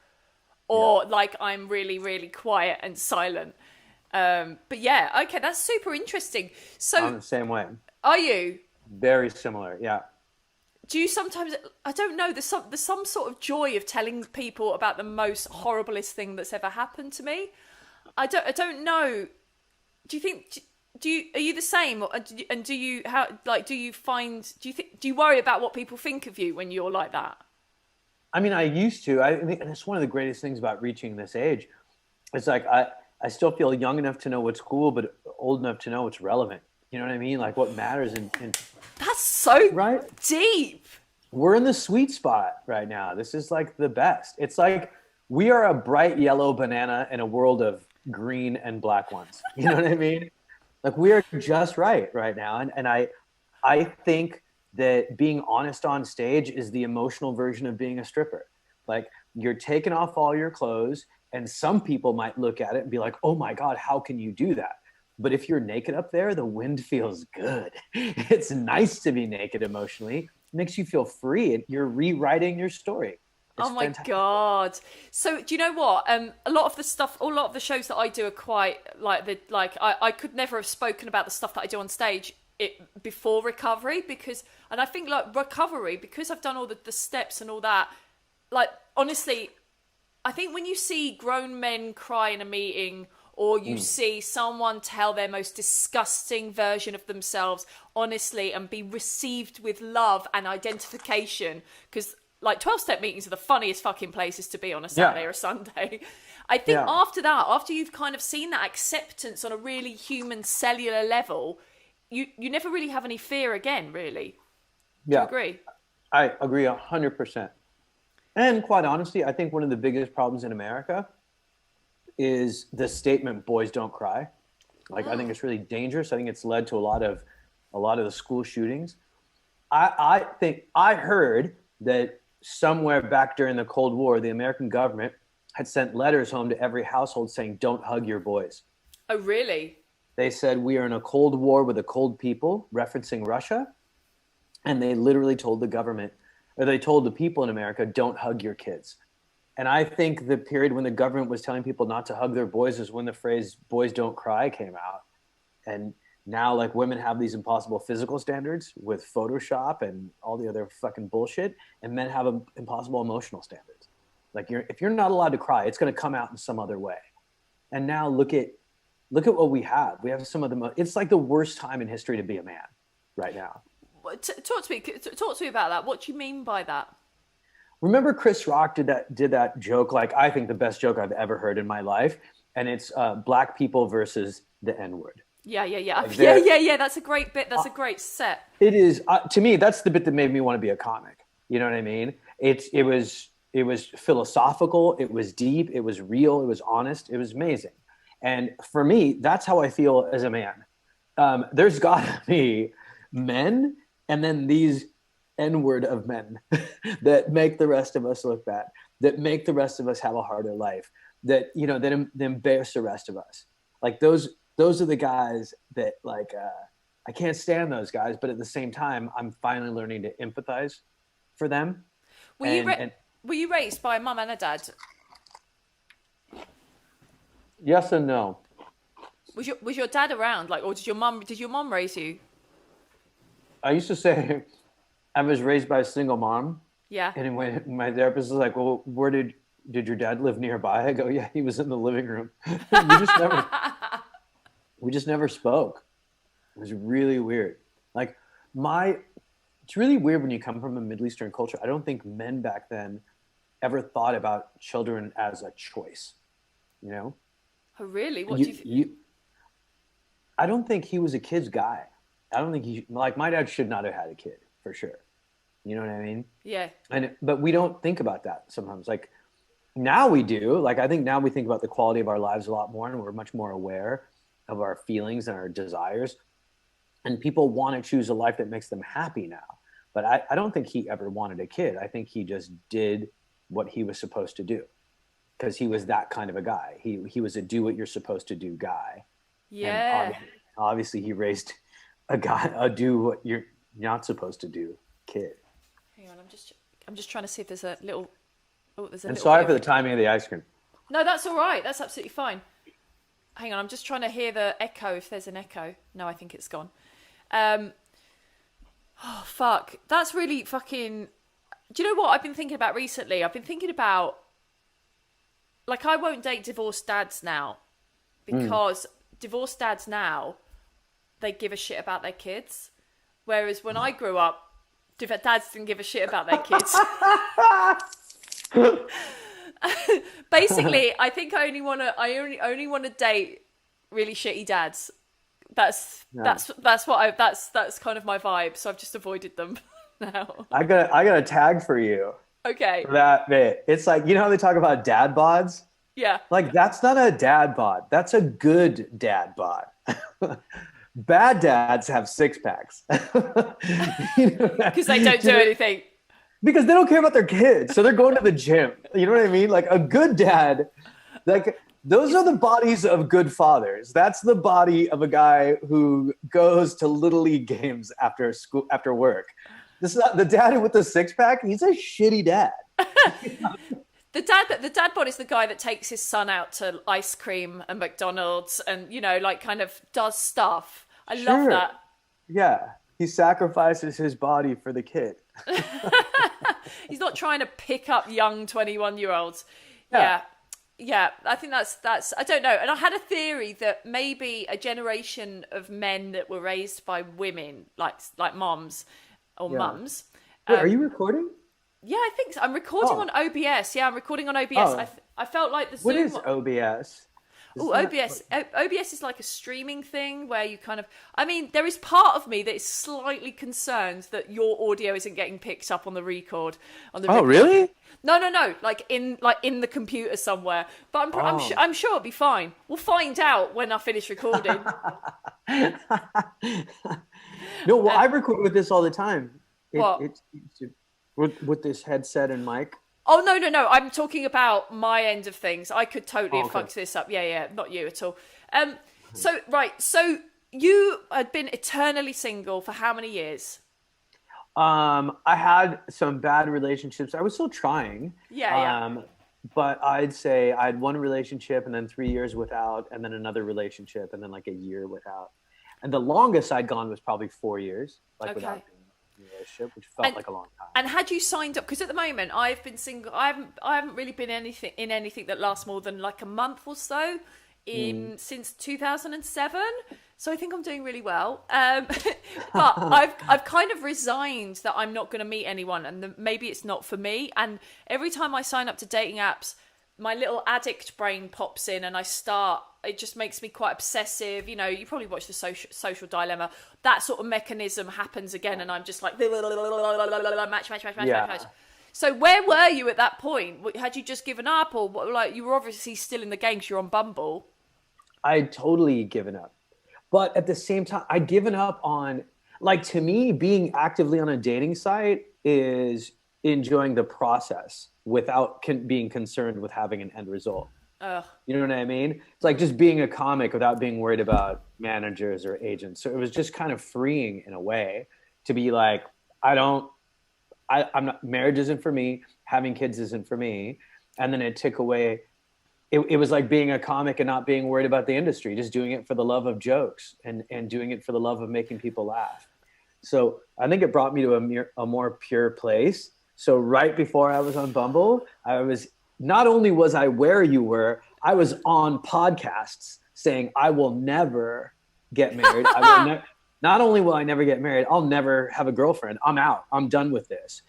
or like I'm really, really quiet and silent. But yeah, okay, that's super interesting. I'm So the same way. are you? Very similar. Yeah. Do you sometimes? I don't know. There's some sort of joy of telling people about the most horriblest thing that's ever happened to me. I don't know. Do you think? Are you the same? And do you how like do you find? Do you worry about what people think of you when you're like that? I mean, I used to. I think and it's one of the greatest things about reaching this age. It's like I still feel young enough to know what's cool, but old enough to know what's relevant. You know what I mean? Like what matters in That's so right? deep. We're in the sweet spot right now. This is like the best. It's like we are a bright yellow banana in a world of green and black ones. You know what I mean? Like we are just right now. And I think that being honest on stage is the emotional version of being a stripper. Like you're taking off all your clothes, and some people might look at it and be like, oh my God, how can you do that? But if you're naked up there, the wind feels good. It's nice to be naked emotionally. It makes you feel free, and you're rewriting your story. It's Oh my fantastic. God. So do you know what? A lot of the stuff, a lot of the shows that I do are quite I could never have spoken about the stuff that I do on stage before recovery, because, and I think like recovery, because I've done all the steps and all that, like honestly, I think when you see grown men cry in a meeting, or you see someone tell their most disgusting version of themselves honestly and be received with love and identification, because like 12-step meetings are the funniest fucking places to be on a Saturday or a Sunday. I think Yeah. after that, after you've kind of seen that acceptance on a really human cellular level, you never really have any fear again, really. Do you Yeah. agree? I agree 100%. And quite honestly, I think one of the biggest problems in America is the statement "boys don't cry." Like I think it's really dangerous. I think it's led to a lot of the school shootings. I think I heard that somewhere back during the Cold War, the American government had sent letters home to every household saying, "Don't hug your boys." Oh, really? They said we are in a Cold War with a cold people, referencing Russia, and they literally told the government, or they told the people in America, "Don't hug your kids." And I think the period when the government was telling people not to hug their boys is when the phrase "boys don't cry" came out. And now, like, women have these impossible physical standards with Photoshop and all the other fucking bullshit, and men have impossible emotional standards. Like, if you're not allowed to cry, it's going to come out in some other way. And now look at what we have. We have some of the most. It's like the worst time in history to be a man right now. Talk to me about that. What do you mean by that? Remember Chris Rock did that joke, like I think the best joke I've ever heard in my life, and it's black people versus the N word. Yeah. Like they're- Yeah. That's a great bit. That's a great set. It is to me that's the bit that made me want to be a comic. You know what I mean? It was philosophical, it was deep, it was real, it was honest, it was amazing. And for me, that's how I feel as a man. There's got to be men, and then these N-word of men that make the rest of us look bad, that make the rest of us have a harder life, that that embarrass the rest of us. Like those are the guys that like I can't stand those guys, but at the same time, I'm finally learning to empathize for them. Were And were you raised by a mum and a dad? yes and no. Was your dad around? Like, or did your mum raise you? I used to say I was raised by a single mom. Yeah. And when my therapist was like, "Well, where did your dad live nearby?" I go, "Yeah, he was in the living room." We just never spoke. It was really weird. Like it's really weird when you come from a Middle Eastern culture. I don't think men back then ever thought about children as a choice. You know? Oh, really? What do you think? I don't think he was a kid's guy. I don't think like my dad should not have had a kid for sure. You know what I mean? Yeah. But we don't think about that sometimes. Like Now we do. Like, I think now we think about the quality of our lives a lot more, and we're much more aware of our feelings and our desires. And people want to choose a life that makes them happy now. But I don't think he ever wanted a kid. I think he just did what he was supposed to do because he was that kind of a guy. He was a do what you're supposed to do guy. And Yeah. obviously he raised a do what you're not supposed to do kid. Hang on, I'm just trying to see if there's a little. Oh, there's a And little. sorry bit for of- the timing of the ice cream. No, that's all right. That's absolutely fine. Hang on, I'm just trying to hear the echo. If there's an echo, no, I think it's gone. Oh fuck, that's really fucking. Do you know what I've been thinking about recently? I've been thinking about, like, I won't date divorced dads now because divorced dads now, they give a shit about their kids, whereas when I grew up, dads didn't give a shit about their kids. Basically, I think I only want to date really shitty dads. That's kind of my vibe. So I've just avoided them now. I got a tag for you Okay. for that bit. It's like, you know how they talk about dad bods? Yeah. Like, that's not a dad bod. That's a good dad bod. Bad dads have six packs. Because they don't do anything. Because they don't care about their kids. So they're going to the gym. You know what I mean? Like, a good dad, like, those are the bodies of good fathers. That's the body of a guy who goes to little league games after school, after work. This is not, the dad with the six pack. He's a shitty dad. The dad bod is the guy that takes his son out to ice cream and McDonald's and, you know, like, kind of does stuff. I love Sure. that. Yeah, he sacrifices his body for the kid. He's not trying to pick up young 21-year-olds. Yeah. Yeah, I think that's I don't know. And I had a theory that maybe a generation of men that were raised by women, like moms or mums. Wait, are you recording? Yeah, I think so. I'm recording on OBS. Yeah, I'm recording on OBS. Oh. I felt like the What Zoom. is OBS? Oh, OBS. OBS is like a streaming thing where you kind of. I mean, there is part of me that is slightly concerned that your audio isn't getting picked up on the record. Oh, really? No. Like in the computer somewhere. But I'm sure it'll be fine. We'll find out when I finish recording. No, well, I record with this all the time. What? With this headset and mic. Oh, no. I'm talking about my end of things. I could totally have okay. fucked this up. Yeah, not you at all. So you had been eternally single for how many years? I had some bad relationships. I was still trying. Yeah. But I'd say I had one relationship and then 3 years without, and then another relationship and then like a year without. And the longest I'd gone was probably 4 years, like without being in a relationship, which felt like a long time. And had you signed up? Because at the moment I've been single. I haven't really been in anything that lasts more than like a month or so since 2007. So I think I'm doing really well. But I've kind of resigned that I'm not going to meet anyone, and maybe it's not for me. And every time I sign up to dating apps, my little addict brain pops in, and it just makes me quite obsessive. You know, you probably watch the social dilemma. That sort of mechanism happens again, and I'm just like match. So where were you at that point? Had you just given up, or like you were obviously still in the game because you're on Bumble? I'd totally given up. But at the same time, I'd given up on, like, to me, being actively on a dating site is enjoying the process without being concerned with having an end result. You know what I mean? It's like just being a comic without being worried about managers or agents. So it was just kind of freeing in a way to be like, marriage isn't for me. Having kids isn't for me. And then it took away. It was like being a comic and not being worried about the industry, just doing it for the love of jokes and doing it for the love of making people laugh. So I think it brought me to a more pure place. So right before I was on Bumble, not only was I where you were, I was on podcasts saying, I will never get married. Not only will I never get married, I'll never have a girlfriend. I'm out. I'm done with this.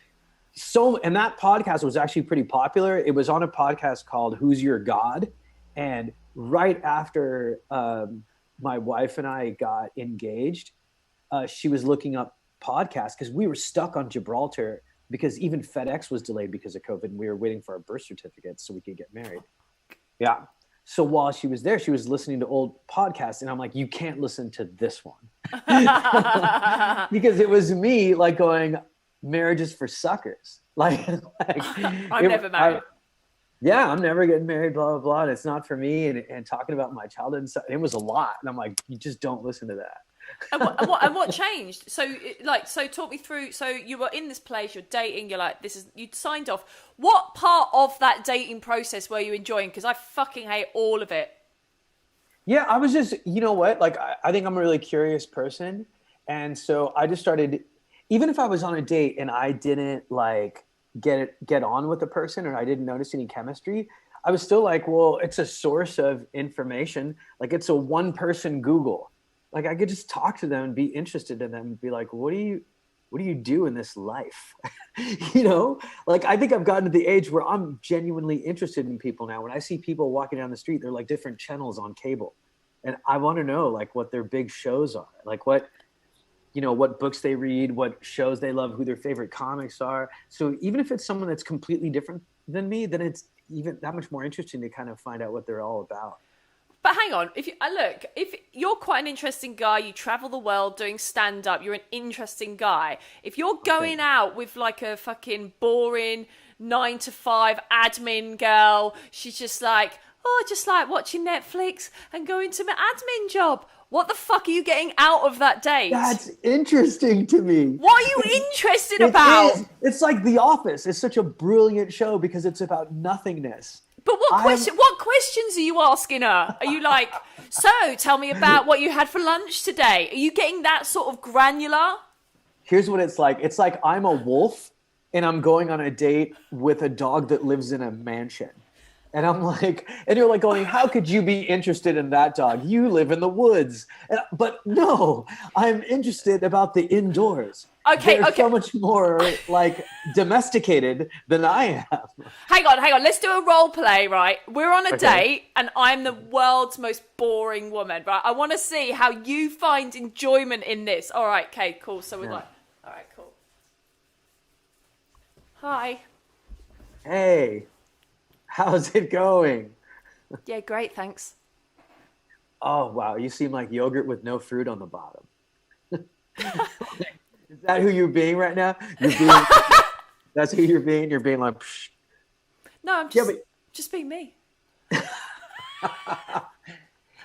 And that podcast was actually pretty popular. It was on a podcast called Who's Your God? And right after my wife and I got engaged, she was looking up podcasts because we were stuck on Gibraltar because even FedEx was delayed because of COVID and we were waiting for our birth certificates so we could get married. Yeah. So while she was there, she was listening to old podcasts, and I'm like, you can't listen to this one. Because it was me like going, marriage is for suckers. I'm never married. I'm never getting married, blah, blah, blah. And it's not for me. And talking about my childhood and stuff, it was a lot. And I'm like, you just don't listen to that. And what changed? So talk me through. So you were in this place, you're dating, you'd signed off. What part of that dating process were you enjoying? Because I fucking hate all of it. Yeah, I was just, you know what? Like, I think I'm a really curious person. And so I just started, even if I was on a date and I didn't like get on with the person or I didn't notice any chemistry, I was still like, well, it's a source of information. Like it's a one person Google. Like I could just talk to them and be interested in them and be like, what do you do in this life? You know, like I think I've gotten to the age where I'm genuinely interested in people now. When I see people walking down the street, they're like different channels on cable. And I want to know like what their big shows are, like what books they read, what shows they love, who their favorite comics are. So even if it's someone that's completely different than me, then it's even that much more interesting to kind of find out what they're all about. But hang on, if you're quite an interesting guy, you travel the world doing stand-up, you're an interesting guy. If you're going out with like a fucking boring 9-to-5 admin girl, she's just like, oh, just like watching Netflix and going to my admin job. What the fuck are you getting out of that date? That's interesting to me. What are you interested about? It's like The Office. It's such a brilliant show because it's about nothingness. But what questions are you asking her? Are you like, so tell me about what you had for lunch today? Are you getting that sort of granular? Here's what it's like. It's like I'm a wolf and I'm going on a date with a dog that lives in a mansion. And I'm like, and you're like going, how could you be interested in that dog? You live in the woods. But no, I'm interested about the indoors. Okay. So much more like domesticated than I am. Hang on. Let's do a role play, right? We're on a date and I'm the world's most boring woman, right? I want to see how you find enjoyment in this. All right, okay, cool. So we're like, all right, cool. Hi. Hey. How's it going? Yeah, great, thanks. Oh, wow. You seem like yogurt with no fruit on the bottom. Is that who you're being right now? That's who you're being? You're being like, psh. No, I'm just being me.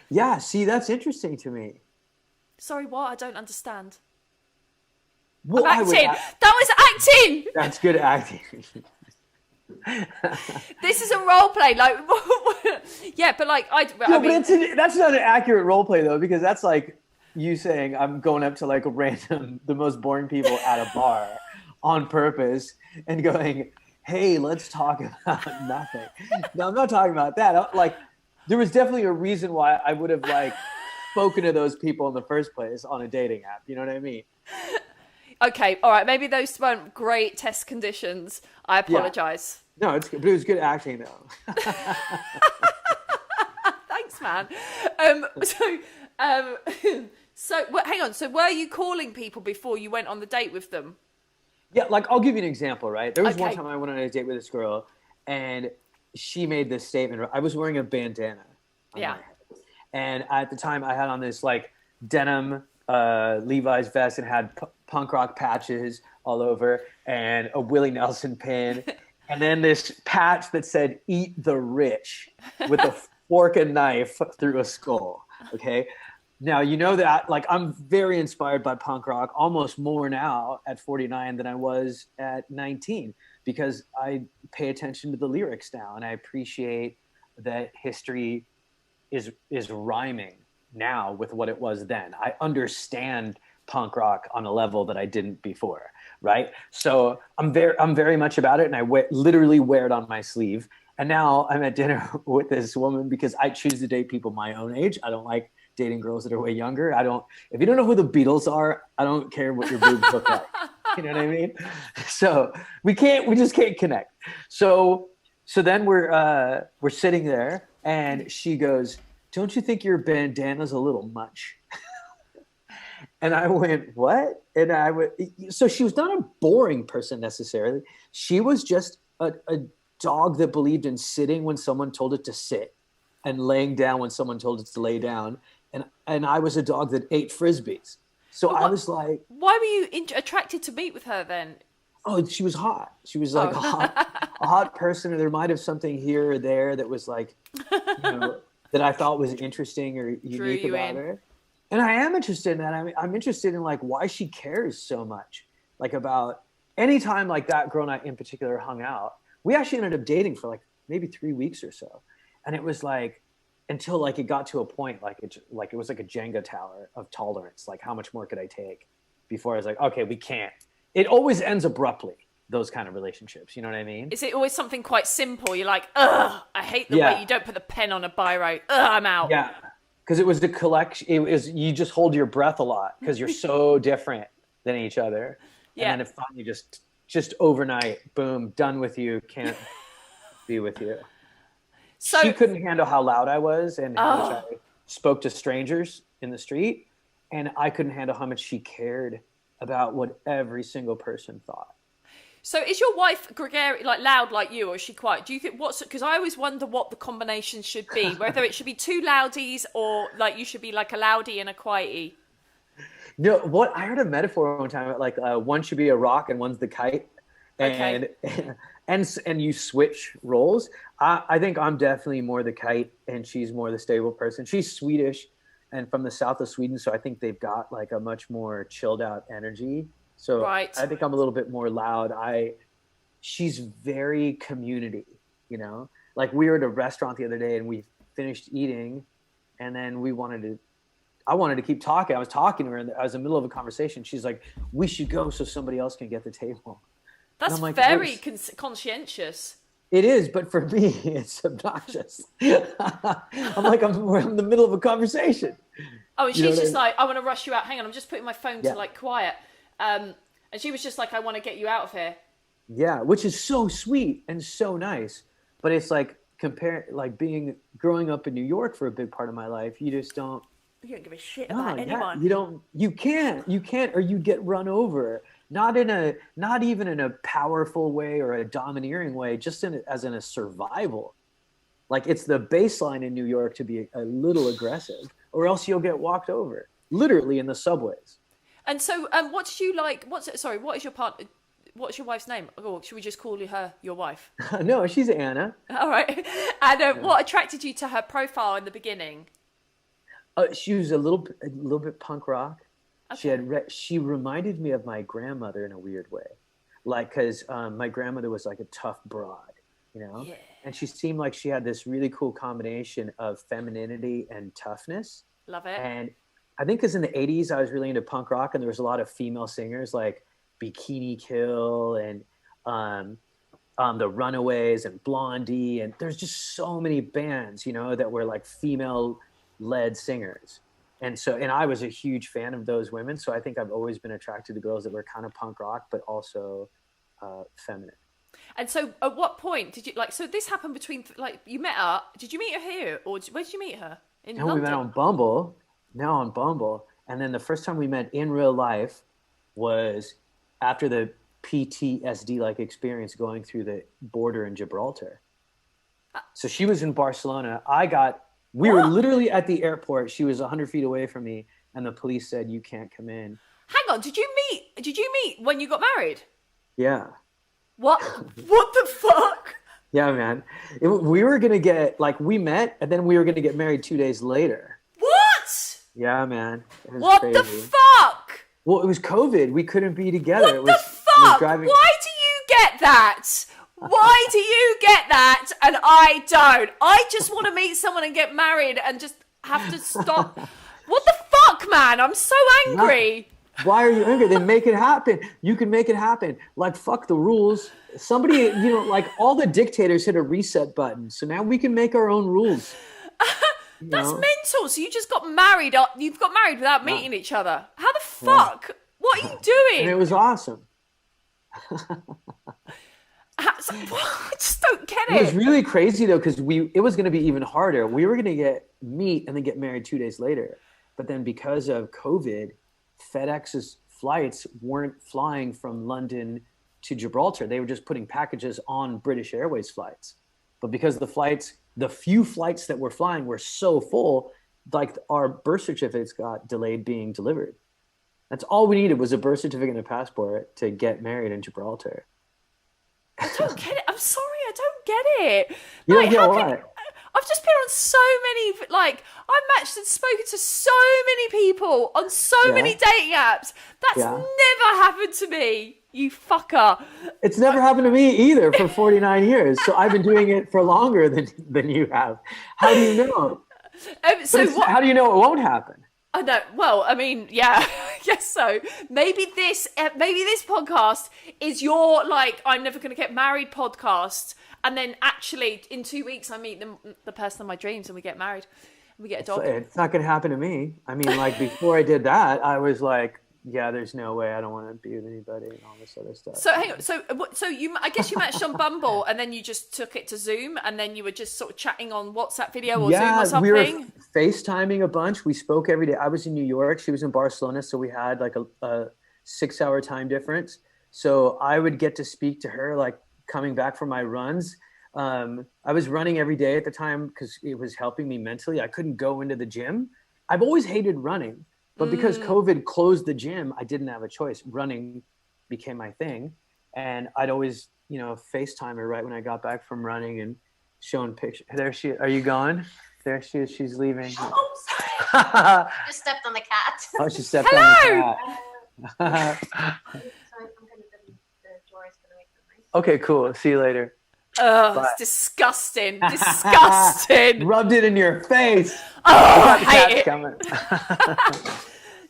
Yeah, see, that's interesting to me. Sorry, what? I don't understand. Well, I'm acting. That was acting. That's good acting. This is a role play, like yeah, but like that's not an accurate role play though, because that's like you saying I'm going up to like the most boring people at a bar on purpose and going, hey, let's talk about nothing. No, I'm not talking about that. Like there was definitely a reason why I would have like spoken to those people in the first place on a dating app. You know what I mean? Okay, all right. Maybe those weren't great test conditions. I apologize. Yeah. No, but it was good acting though. Thanks, man. So hang on. So were you calling people before you went on the date with them? Yeah, like I'll give you an example, right? There was one time I went on a date with this girl, and she made this statement. I was wearing a bandana on my head. And at the time, I had on this like denim Levi's vest and had punk rock patches all over and a Willie Nelson pin. And then this patch that said, eat the rich with a fork and knife through a skull. Okay. Now, you know that like I'm very inspired by punk rock, almost more now at 49 than I was at 19, because I pay attention to the lyrics now and I appreciate that history is rhyming now with what it was then. I understand punk rock on a level that I didn't before, right? So I'm very much about it, and I literally wear it on my sleeve. And now I'm at dinner with this woman because I choose to date people my own age. I don't like dating girls that are way younger. If you don't know who the Beatles are, I don't care what your boobs look like. You know what I mean? So we just can't connect. So then we're sitting there and she goes, don't you think your bandana's a little much? And I went, what? And I went, so she was not a boring person necessarily. She was just a dog that believed in sitting when someone told it to sit and laying down when someone told it to lay down. And I was a dog that ate Frisbees. So I was like, why were you attracted to meet with her then? oh, she was hot. She was like a hot person. There might have something here or there that was like, that I thought was interesting or unique about her. And I am interested in that. I mean, I'm interested in like why she cares so much, like about any time like that girl and I in particular hung out. We actually ended up dating for like maybe 3 weeks or so. And it was like, until like it got to a point, like it was like a Jenga tower of tolerance. Like how much more could I take before I was like, okay, we can't. It always ends abruptly, those kind of relationships. You know what I mean? Is it always something quite simple? You're like, ugh, I hate the way you don't put the pen on a biro. Ugh, I'm out. Yeah. Because it was the collection. It was, you just hold your breath a lot because you're so different than each other. Yeah. And then it finally just overnight, boom, done with you. Can't be with you. So she couldn't handle how loud I was and how much I spoke to strangers in the street. And I couldn't handle how much she cared about what every single person thought. So is your wife gregarious, like loud like you, or is she quiet? Do you think because I always wonder what the combination should be, whether it should be two loudies or like you should be like a loudie and a quietie. No, what I heard a metaphor one time, like one should be a rock and one's the kite, and and you switch roles. I think I'm definitely more the kite and she's more the stable person. She's Swedish and from the south of Sweden, so I think they've got like a much more chilled out energy. So I think I'm a little bit more loud. She's very community, like we were at a restaurant the other day and we finished eating and then I wanted to keep talking. I was talking to her and I was in the middle of a conversation. She's like, we should go so somebody else can get the table. That's like, very conscientious. It is, but for me, it's obnoxious. I'm like, we're in the middle of a conversation. Oh, and she's just like, I want to rush you out. Hang on, I'm just putting my phone to like quiet. And she was just like, I want to get you out of here. Yeah, which is so sweet and so nice. But it's like growing up in New York for a big part of my life, you just don't. You don't give a shit about anyone. You can't, or you get run over. Not even in a powerful way or a domineering way, just as in a survival. Like it's the baseline in New York to be a little aggressive, or else you'll get walked over, literally in the subways. And so, what did you like? What is your partner? What's your wife's name? Or should we just call her your wife? No, she's Anna. All right. And what attracted you to her profile in the beginning? She was a little bit punk rock. Okay. She reminded me of my grandmother in a weird way, like because my grandmother was like a tough broad, yeah. And she seemed like she had this really cool combination of femininity and toughness. Love it. And I think because in the 80s, I was really into punk rock and there was a lot of female singers like Bikini Kill and the Runaways and Blondie. And there's just so many bands, that were like female-led singers. And I was a huge fan of those women. So I think I've always been attracted to girls that were kind of punk rock, but also feminine. And so at what point did you so this happened between, you met her, did you meet her here or where did you meet her? In London? We met on Bumble. Now on Bumble. And then the first time we met in real life was after the PTSD experience going through the border in Gibraltar. So she was in Barcelona. We were literally at the airport. She was 100 feet away from me and the police said, you can't come in. Hang on. Did you meet when you got married? Yeah. What the fuck? Yeah, man. We were going to get we met and then we were going to get married 2 days later. What? Yeah, man. What crazy. The fuck? Well, it was COVID. We couldn't be together. What the fuck? Why do you get that? Why do you get that and I don't? I just want to meet someone and get married and just have to stop. What the fuck, man? I'm so angry. Why are you angry? Then make it happen. You can make it happen. Fuck the rules. Somebody, all the dictators hit a reset button. So now we can make our own rules. That's mental. So you just got married. You've got married without meeting each other. How the fuck? Yeah. What are you doing? And it was awesome. I just don't get it. It was really crazy though, because it was going to be even harder. We were going to meet and then get married 2 days later. But then because of COVID, FedEx's flights weren't flying from London to Gibraltar. They were just putting packages on British Airways flights. But because the few flights that were flying were so full, like our birth certificates got delayed being delivered. That's all we needed was a birth certificate and a passport to get married in Gibraltar. I don't get it. I'm sorry, I don't get it. You Like, don't get how what? I've just been on so many, like, I've matched and spoken to so many people on so many dating apps. That's never happened to me, you fucker. It's never happened to me either for 49 years. So I've been doing it for longer than you have. How do you know? How do you know it won't happen? I know. Well, I mean, yeah, I guess so. Maybe this podcast is your, like, I'm never going to get married podcast. And then actually in 2 weeks, I meet the person of my dreams and we get married and we get a dog. It's not going to happen to me. I mean, like before I did that, I was like, yeah, there's no way. I don't want to be with anybody and all this other stuff. So hang on. So I guess you matched on Bumble and then you just took it to Zoom and then you were just sort of chatting on WhatsApp video or Zoom or something? We were FaceTiming a bunch. We spoke every day. I was in New York. She was in Barcelona. So we had like a 6-hour time difference. So I would get to speak to her like coming back from my runs. I was running every day at the time because it was helping me mentally. I couldn't go into the gym. I've always hated running. But because COVID closed the gym, I didn't have a choice. Running became my thing. And I'd always, FaceTime her right when I got back from running and showing pictures. There she is. Are you gone? There she is. She's leaving. Oh, sorry. Just stepped on the cat. Oh, she stepped on the cat. Sorry, I'm going to the door is going to make the noise. Okay, cool. See you later. Oh, it's disgusting. Disgusting. Rubbed it in your face. Oh, I hate it. Coming.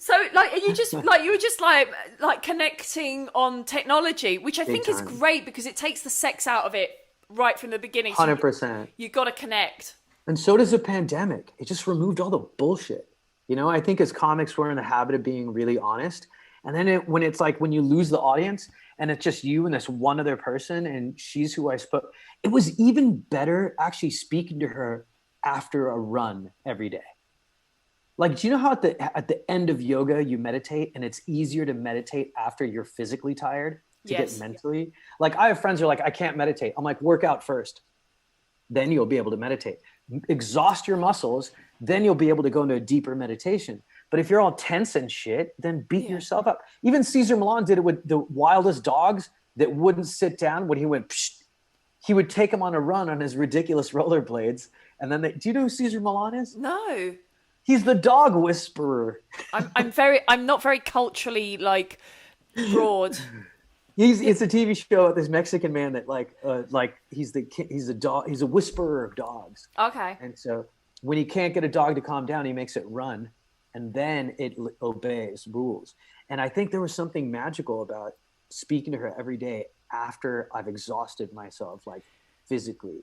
So, like, you were just like connecting on technology, which I think is great because it takes the sex out of it right from the beginning. 100%. You got to connect. And so does the pandemic. It just removed all the bullshit. I think as comics, we're in the habit of being really honest. And then when it's like when you lose the audience and it's just you and this one other person and she's who I spoke. It was even better actually speaking to her after a run every day. Like, do you know how at the end of yoga you meditate and it's easier to meditate after you're physically tired to get mentally? Like I have friends who are like, I can't meditate. I'm like, work out first. Then you'll be able to meditate. Exhaust your muscles. Then you'll be able to go into a deeper meditation. But if you're all tense and shit, then beat yourself up. Even Cesar Millan did it with the wildest dogs that wouldn't sit down when he went, psh, he would take them on a run on his ridiculous rollerblades. And then do you know who Cesar Millan is? No. He's the dog whisperer. I'm not very culturally like broad. It's a TV show about this Mexican man that he's a dog. He's a whisperer of dogs. Okay. And so when he can't get a dog to calm down, he makes it run. And then it obeys rules. And I think there was something magical about speaking to her every day after I've exhausted myself, like physically,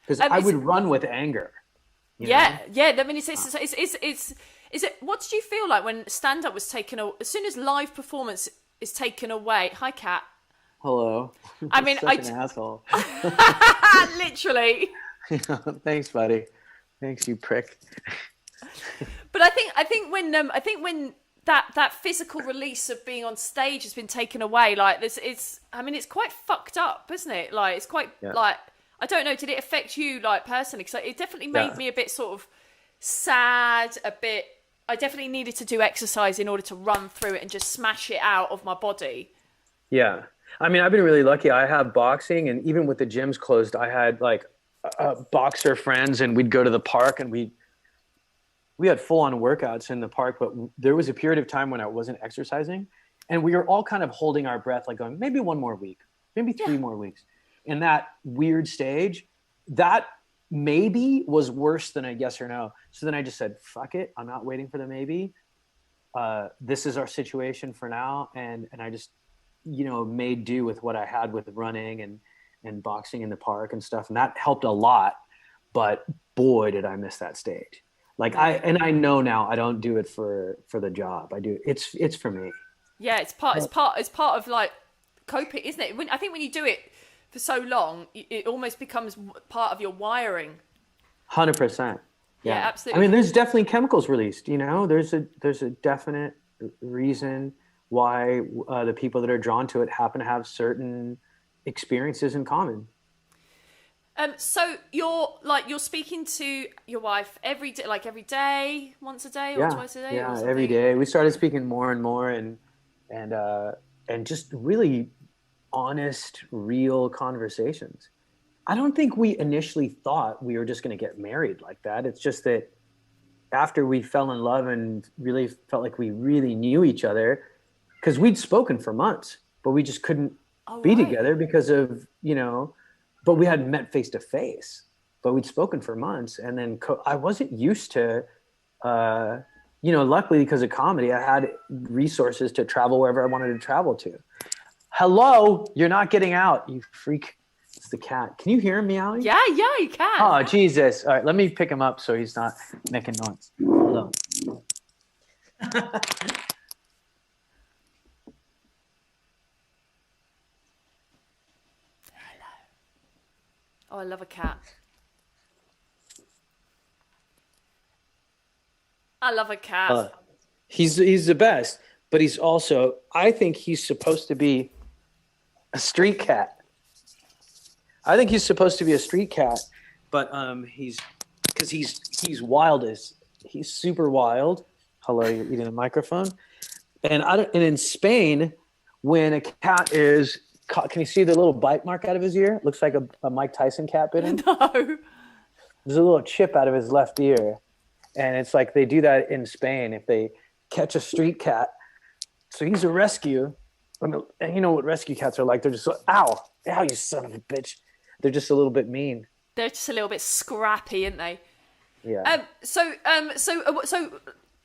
because I would run with anger. Yeah. I mean, it's what did you feel like when stand-up was taken away? As soon as live performance is taken away. Hi, Kat. Hello. I mean, an asshole. Literally. Thanks, buddy. Thanks, you prick. But I think when that physical release of being on stage has been taken away, like this, it's quite fucked up, isn't it? Like it's quite like, I don't know, did it affect you like personally? Because it definitely made me a bit sort of sad, I definitely needed to do exercise in order to run through it and just smash it out of my body. Yeah. I mean, I've been really lucky. I have boxing, and even with the gyms closed, I had like boxer friends, and we'd go to the park and we had full-on workouts in the park, but there was a period of time when I wasn't exercising, and we were all kind of holding our breath, like going, maybe one more week, maybe 3 more weeks. In that weird stage, that maybe was worse than a yes or no. So then I just said, fuck it. I'm not waiting for the maybe. This is our situation for now. And I just, made do with what I had with running and boxing in the park and stuff. And that helped a lot, but boy, did I miss that stage. Like I know now I don't do it for the job. I do. It's for me. Yeah. It's part of like coping, isn't it? I think when you do it for so long, it almost becomes part of your wiring. 100%. Yeah, absolutely. I mean, there's definitely chemicals released, there's a definite reason why the people that are drawn to it happen to have certain experiences in common. So you're speaking to your wife every day, like every day, once a day or Yeah, twice a day or yeah, every something? day. We started speaking more and more, and and just really honest, real conversations. I don't think we initially thought we were just going to get married like that. It's just that after we fell in love and really felt like we really knew each other, because we'd spoken for months, but we just couldn't Oh, be right. together because of, but we hadn't met face to face, but we'd spoken for months. And then I wasn't used to, luckily because of comedy, I had resources to travel wherever I wanted to travel to. Hello, you're not getting out, you freak. It's the cat. Can you hear him meowing? Yeah, you can. Oh, Jesus. All right, let me pick him up so he's not making noise. Hello. Oh, I love a cat. I love a cat. He's the best, but he's also, I think he's supposed to be a street cat. I think he's supposed to be a street cat, but he's wild he's super wild. Hello, you're eating a microphone. And in Spain, when a cat is caught, can you see the little bite mark out of his ear? Looks like a Mike Tyson cat bit him. No. There's a little chip out of his left ear. And it's like they do that in Spain if they catch a street cat. So he's a rescue. And you know what rescue cats are like. They're just like, ow, you son of a bitch. They're just a little bit mean. They're just a little bit scrappy, aren't they? Yeah. So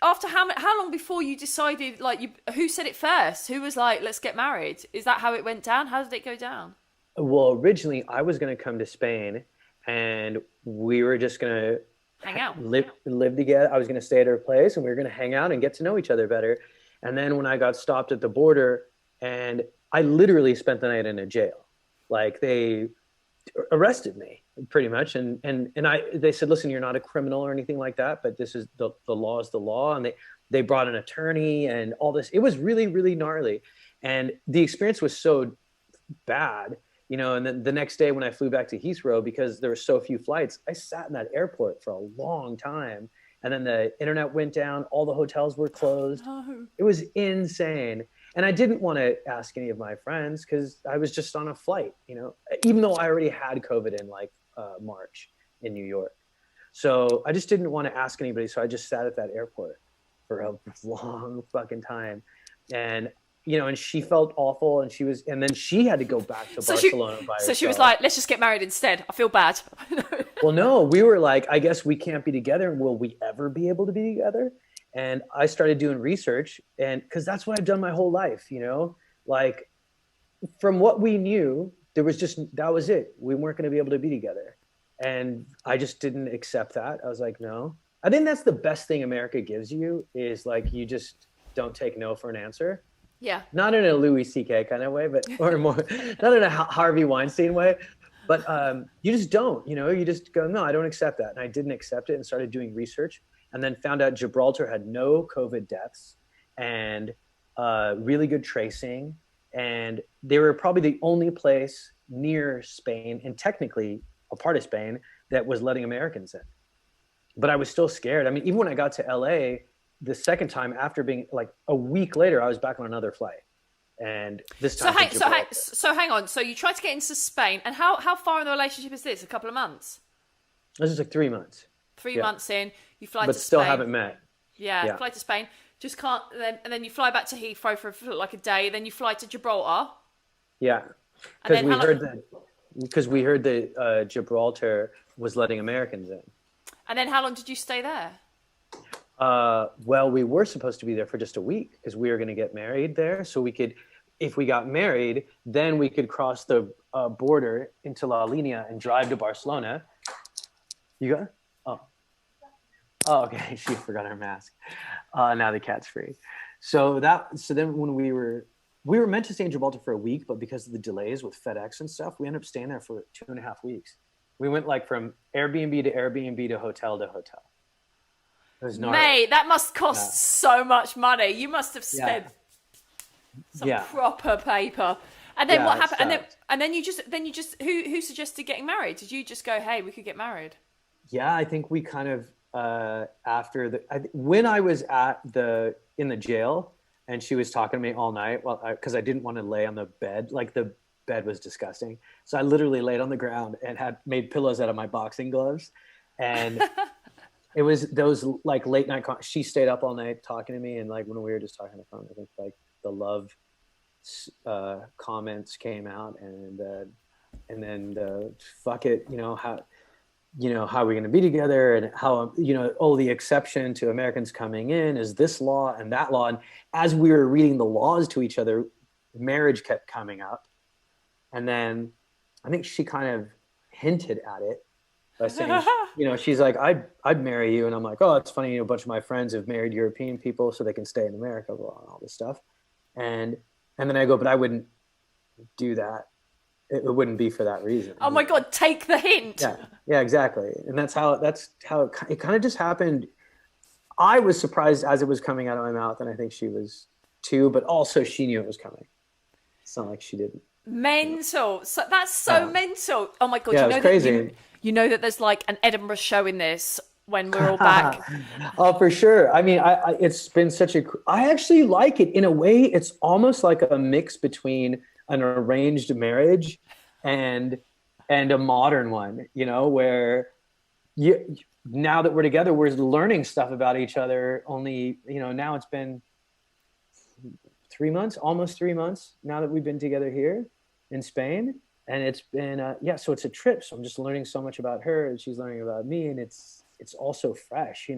after how long before you decided, like, who said it first? Who was like, let's get married? Is that how it went down? How did it go down? Well, originally I was going to come to Spain and we were just going to hang out, live together. I was going to stay at her place and we were going to hang out and get to know each other better. And then when I got stopped at the border, and I literally spent the night in a jail, like they arrested me pretty much. And they said, listen, you're not a criminal or anything like that, but this is the law is the law. And they brought an attorney and all this. It was really, really gnarly. And the experience was so bad, and then the next day when I flew back to Heathrow, because there were so few flights, I sat in that airport for a long time. And then the internet went down. All the hotels were closed. No. It was insane. And I didn't want to ask any of my friends because I was just on a flight, even though I already had COVID in March in New York. So I just didn't want to ask anybody. So I just sat at that airport for a long fucking time. And, and she felt awful and then she had to go back to Barcelona by herself. So she was like, let's just get married instead. I feel bad. Well, no, we were like, I guess we can't be together. Will we ever be able to be together? And I started doing research, and because that's what I've done my whole life, like from what we knew, that was it. We weren't going to be able to be together. And I just didn't accept that. I was like, no. I think that's the best thing America gives you is like, you just don't take no for an answer. Yeah. Not in a Louis C.K. kind of way, or more, not in a Harvey Weinstein way, but you just don't, you just go, no, I don't accept that. And I didn't accept it and started doing research. And then found out Gibraltar had no COVID deaths and really good tracing. And they were probably the only place near Spain and technically a part of Spain that was letting Americans in. But I was still scared. I mean, even when I got to LA the second time after being like a week later, I was back on another flight. And this time So hang on. So you tried to get into Spain, and how far in the relationship is this? A couple of months? This is like 3 months. 3 months in, you fly to Spain. But still haven't met. Yeah, fly to Spain. Just can't. And then you fly back to Heathrow for like a day. Then you fly to Gibraltar. Yeah, because we heard that Gibraltar was letting Americans in. And then how long did you stay there? Well, we were supposed to be there for just a week because we were going to get married there. So we could, if we got married, then we could cross the border into La Linea and drive to Barcelona. You got? Oh, okay. She forgot her mask. Now the cat's free. So then when we were meant to stay in Gibraltar for a week, but because of the delays with FedEx and stuff, we ended up staying there for 2.5 weeks. We went like from Airbnb to Airbnb to hotel to hotel. It was gnarly. Mate, that must cost so much money. You must have spent some proper paper. And then what happened? And then you just who suggested getting married? Did you just go, hey, we could get married? Yeah, I think we kind of when I was in the jail and she was talking to me all night, because I didn't want to lay on the bed, like the bed was disgusting. So I literally laid on the ground and had made pillows out of my boxing gloves, and it was those like late night. She stayed up all night talking to me, and like when we were just talking on the phone, I think like the love comments came out, and then the fuck it, how are we going to be together, and how the exception to Americans coming in is this law and that law. And as we were reading the laws to each other, marriage kept coming up, and then I think she kind of hinted at it by saying, she's like, I'd marry you, and I'm like, oh, it's funny, a bunch of my friends have married European people so they can stay in America, blah, all this stuff, and then I go, but I wouldn't do that. It wouldn't be for that reason. Oh my God, take the hint. Yeah, exactly. And that's how it kind of just happened. I was surprised as it was coming out of my mouth, and I think she was too, but also she knew it was coming. It's not like she didn't. Mental. So that's so mental. Oh my God. Yeah, it's crazy. You know that there's like an Edinburgh show in this when we're all back. Oh, for sure. I mean, it's been I actually like it in a way. It's almost like a mix between an arranged marriage and a modern one, where now that we're together, we're learning stuff about each other. Only, now it's been 3 months, almost 3 months now that we've been together here in Spain. And it's been, so it's a trip. So I'm just learning so much about her, and she's learning about me, and it's also fresh,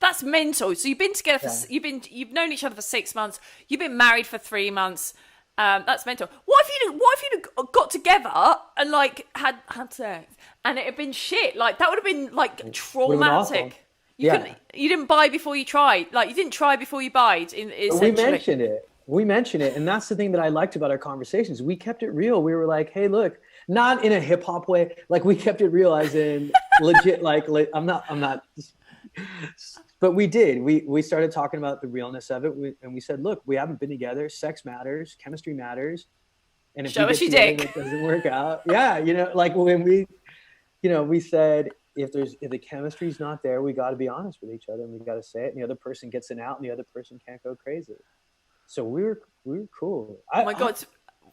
That's mental. So you've been together you've known each other for 6 months. You've been married for 3 months. That's mental. What if you'd got together and like had sex and it had been shit? Like that would have been like traumatic. You didn't buy before you tried. Like you didn't try before you buyed. We mentioned it, and that's the thing that I liked about our conversations. We kept it real. We were like, hey, look, not in a hip hop way. Like we kept it real, as in legit. Like I'm not. But we did. We started talking about the realness of it, and we said, look, we haven't been together. Sex matters. Chemistry matters. And if show us your dick, it doesn't work out. Yeah, like when we said if the chemistry's not there, we got to be honest with each other, and we got to say it. And the other person gets it out, and the other person can't go crazy. So we were cool. Oh my God.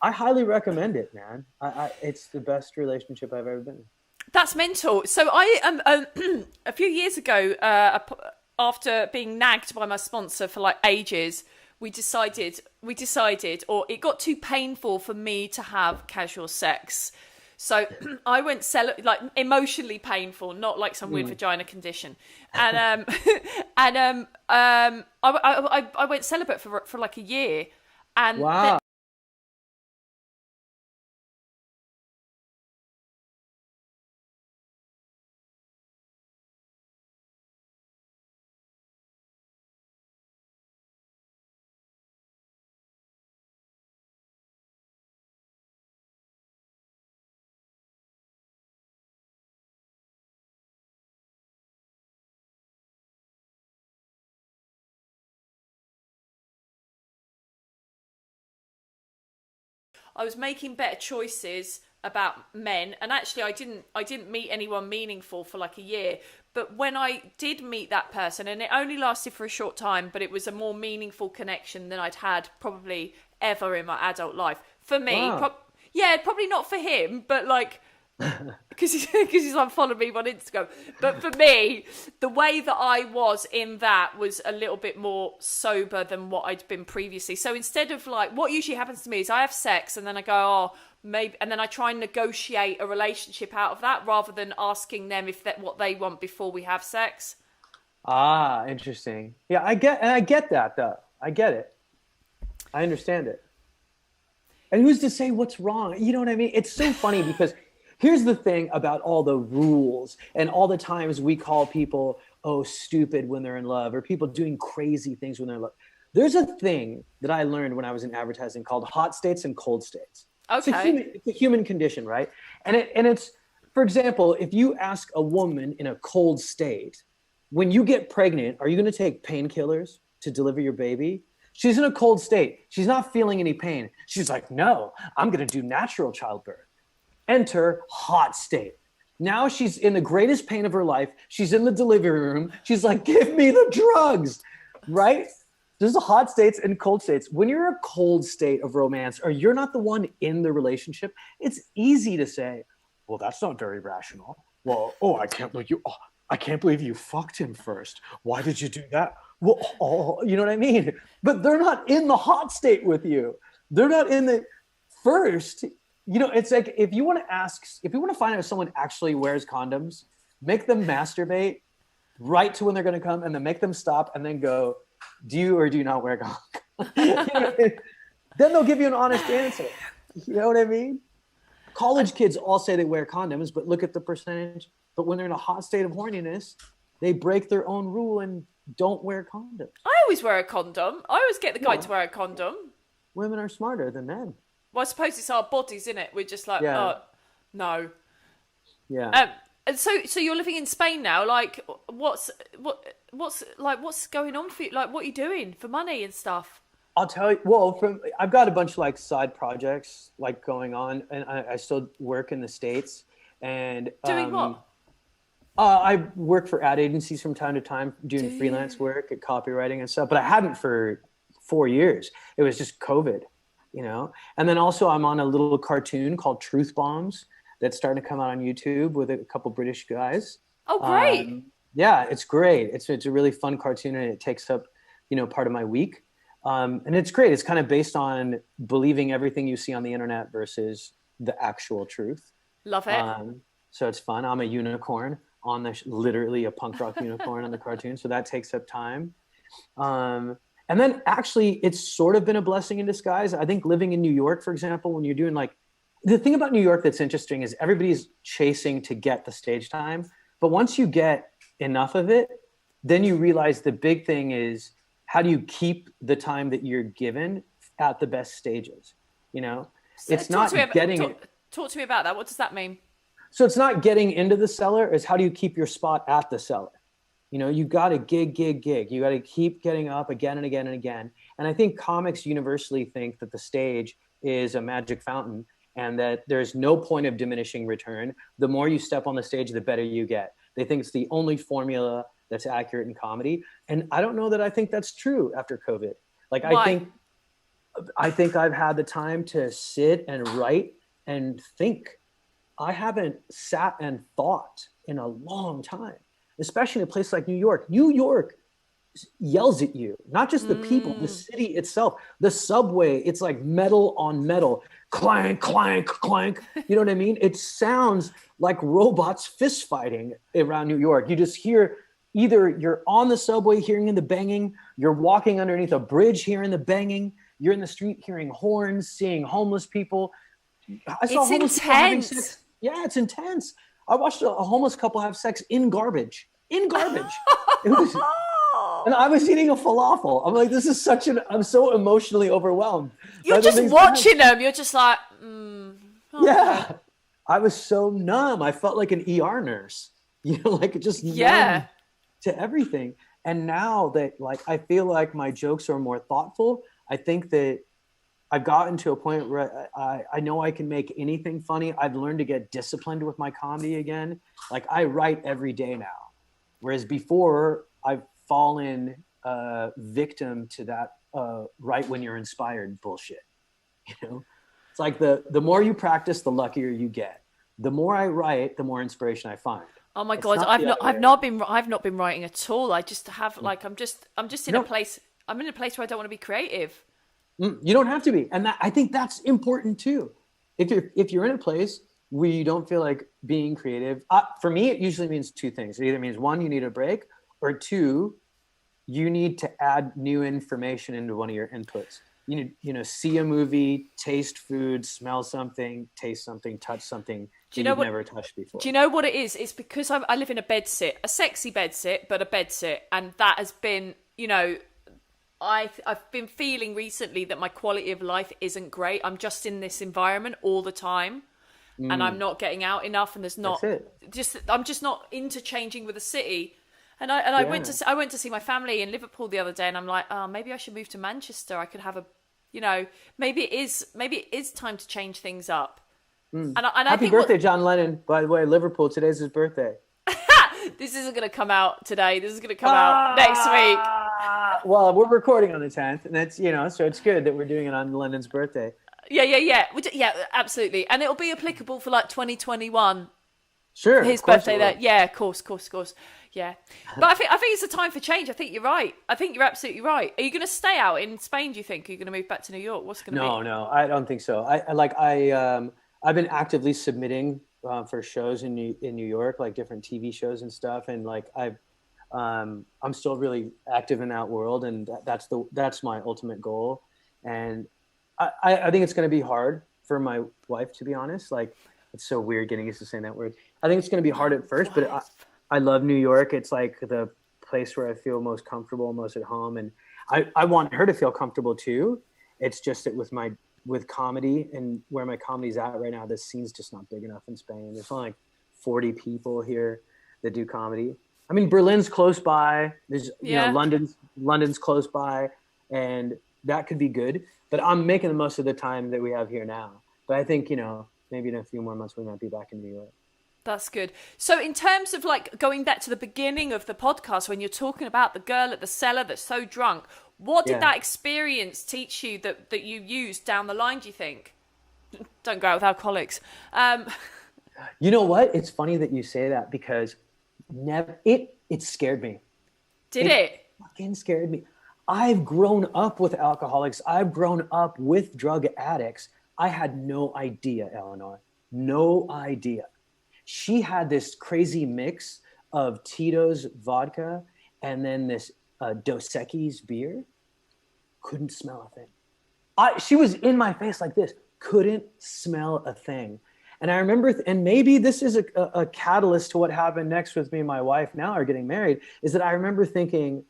I highly recommend it, man. It's the best relationship I've ever been in. That's mental. So I a few years ago, after being nagged by my sponsor for like ages, we decided, or it got too painful for me to have casual sex. So I went like emotionally painful, not like some weird vagina condition. And I went celibate for like a year. And wow. I was making better choices about men, and actually I didn't meet anyone meaningful for like a year. But when I did meet that person, and it only lasted for a short time, but it was a more meaningful connection than I'd had probably ever in my adult life. For me, wow. Probably not for him, but like because he's unfollowed me on Instagram. But for me, the way that I was in that was a little bit more sober than what I'd been previously. So instead of like, what usually happens to me is I have sex and then I go, oh, maybe, and then I try and negotiate a relationship out of that rather than asking them if that what they want before we have sex. Ah, interesting. Yeah, I get that though. I get it. I understand it. And who's to say what's wrong? You know what I mean? It's so funny because here's the thing about all the rules and all the times we call people, stupid when they're in love, or people doing crazy things when they're in love. There's a thing that I learned when I was in advertising called hot states and cold states. Okay. It's a human condition, right? And it's, for example, if you ask a woman in a cold state, when you get pregnant, are you going to take painkillers to deliver your baby? She's in a cold state. She's not feeling any pain. She's like, no, I'm going to do natural childbirth. Enter hot state. Now she's in the greatest pain of her life. She's in the delivery room. She's like, give me the drugs, right? There's the hot states and cold states. When you're in a cold state of romance, or you're not the one in the relationship, it's easy to say, well, that's not very rational. Well, I can't believe you fucked him first. Why did you do that? Well, you know what I mean? But they're not in the hot state with you. They're not in the first. It's like, if you want to find out if someone actually wears condoms, make them masturbate right to when they're going to come, and then make them stop and then go, do you or do you not wear condoms? Then they'll give you an honest answer. You know what I mean? College kids all say they wear condoms, but look at the percentage. But when they're in a hot state of horniness, they break their own rule and don't wear condoms. I always wear a condom. I always get the guy to wear a condom. Women are smarter than men. Well, I suppose it's our bodies, isn't it? We're just like, oh, no. Yeah. And so you're living in Spain now. Like, what's going on for you? Like, what are you doing for money and stuff? I'll tell you. Well, I've got a bunch of like side projects like going on, and I still work in the States. And doing what? I work for ad agencies from time to time, doing freelance work at copywriting and stuff. But I hadn't for 4 years. It was just COVID, And then also I'm on a little cartoon called Truth Bombs that's starting to come out on YouTube with a couple British guys. Oh, great. Yeah, it's great. It's a really fun cartoon, and it takes up, part of my week. And it's great. It's kind of based on believing everything you see on the internet versus the actual truth. Love it. So it's fun. I'm a unicorn literally a punk rock unicorn on the cartoon. So that takes up time. And then actually it's sort of been a blessing in disguise. I think living in New York, for example, when you're doing the thing about New York that's interesting is everybody's chasing to get the stage time. But once you get enough of it, then you realize the big thing is, how do you keep the time that you're given at the best stages? It's not getting. Talk to me about that. What does that mean? So it's not getting into the cellar. It's how do you keep your spot at the cellar? You got to gig. You got to keep getting up again and again and again. And I think comics universally think that the stage is a magic fountain, and that there's no point of diminishing return. The more you step on the stage, the better you get. They think it's the only formula that's accurate in comedy. And I don't know that I think that's true after COVID. Like, why? I think I've had the time to sit and write and think. I haven't sat and thought in a long time, especially in a place like New York. New York yells at you, not just the people, the city itself, the subway. It's like metal on metal, clank, clank, clank. You know what I mean? It sounds like robots fist fighting around New York. You just hear, either you're on the subway hearing the banging, you're walking underneath a bridge hearing the banging, you're in the street hearing horns, seeing homeless people. I saw homeless people having sex. Yeah, it's intense. I watched a homeless couple have sex in garbage. It was, and I was eating a falafel. I'm like, I'm so emotionally overwhelmed. You're just watching them. You're just like, yeah. I was so numb. I felt like an ER nurse, like just numb to everything. And now that I feel like my jokes are more thoughtful, I think that I've gotten to a point where I know I can make anything funny. I've learned to get disciplined with my comedy again. Like, I write every day now. Whereas before, I've fallen victim to that write when you're inspired bullshit. It's like the more you practice, the luckier you get. The more I write, the more inspiration I find. Oh my God, I've not been writing at all. I just have I'm just in a place. I'm in a place where I don't want to be creative. You don't have to be, and I think that's important too. If you're in a place where you don't feel like being creative, for me, it usually means two things. It either means one, you need a break, or two, you need to add new information into one of your inputs. You need, see a movie, taste food, smell something, taste something, touch something you've never touched before. Do you know what it is? It's because I live in a bed sit, a sexy bed sit, but a bed sit, and that has been, I've been feeling recently that my quality of life isn't great. I'm just in this environment all the time, and I'm not getting out enough, and I'm just not interchanging with the city. And I went to see my family in Liverpool the other day, and I'm like, oh, maybe I should move to Manchester. I could have a, maybe it is time to change things up. And I Happy think birthday, John Lennon. By the way, Liverpool. Today's his birthday. This isn't going to come out today. This is going to come out next week. Well, we're recording on the 10th, and that's so it's good that we're doing it on Lennon's birthday. Yeah, absolutely. And it'll be applicable for like 2021. Sure, his birthday there. Yeah, of course. Yeah, but I think it's a time for change. I think you're right. I think you're absolutely right. Are you going to stay out in Spain? Do you think? Are you going to move back to New York? What's going to be? No, I don't think so. I've been actively submitting for shows in New York, like different TV shows and stuff, and like I'm still really active in that world, and that's my ultimate goal. And I think it's going to be hard for my wife, to be honest. Like, it's so weird getting used to saying that word. I think it's going to be hard at first, but I love New York. It's like the place where I feel most comfortable, most at home. And I want her to feel comfortable too. It's just that with comedy and where my comedy's at right now, the scene's just not big enough in Spain. There's only like 40 people here that do comedy. I mean, Berlin's close by. There's, London's close by, and that could be good. But I'm making the most of the time that we have here now. But I think, maybe in a few more months we might be back in New York. That's good. So in terms of like going back to the beginning of the podcast, when you're talking about the girl at the cellar that's so drunk, what did that experience teach you that you used down the line, do you think? Don't go out with alcoholics. You know what? It's funny that you say that, because it scared me. Did it? Fucking scared me. I've grown up with alcoholics. I've grown up with drug addicts. I had no idea, Eleanor. No idea. She had this crazy mix of Tito's vodka and then this Dos Equis beer. Couldn't smell a thing. She was in my face like this. Couldn't smell a thing. And I remember, and maybe this is a catalyst to what happened next with me and my wife now are getting married, is that I remember thinking,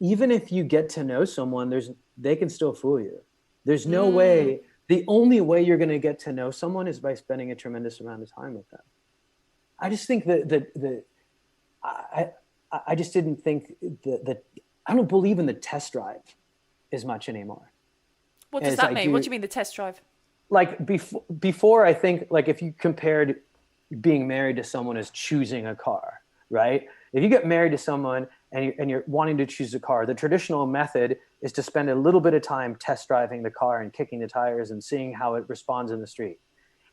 even if you get to know someone, they can still fool you. There's no way. The only way you're going to get to know someone is by spending a tremendous amount of time with them. I just think I just didn't think that I don't believe in the test drive as much anymore. What does that mean? What do you mean, the test drive? Like before, I think, like, if you compared being married to someone as choosing a car, right? If you get married to someone and you're wanting to choose a car, the traditional method is to spend a little bit of time test driving the car and kicking the tires and seeing how it responds in the street.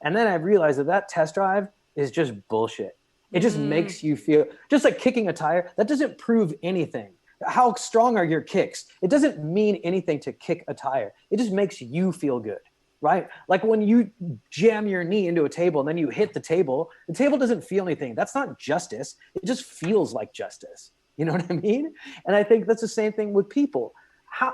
And then I realized that test drive is just bullshit. It just makes you feel, just like kicking a tire, that doesn't prove anything. How strong are your kicks? It doesn't mean anything to kick a tire. It just makes you feel good, right? Like when you jam your knee into a table and then you hit the table doesn't feel anything. That's not justice. It just feels like justice. You know what I mean? And I think that's the same thing with people. How,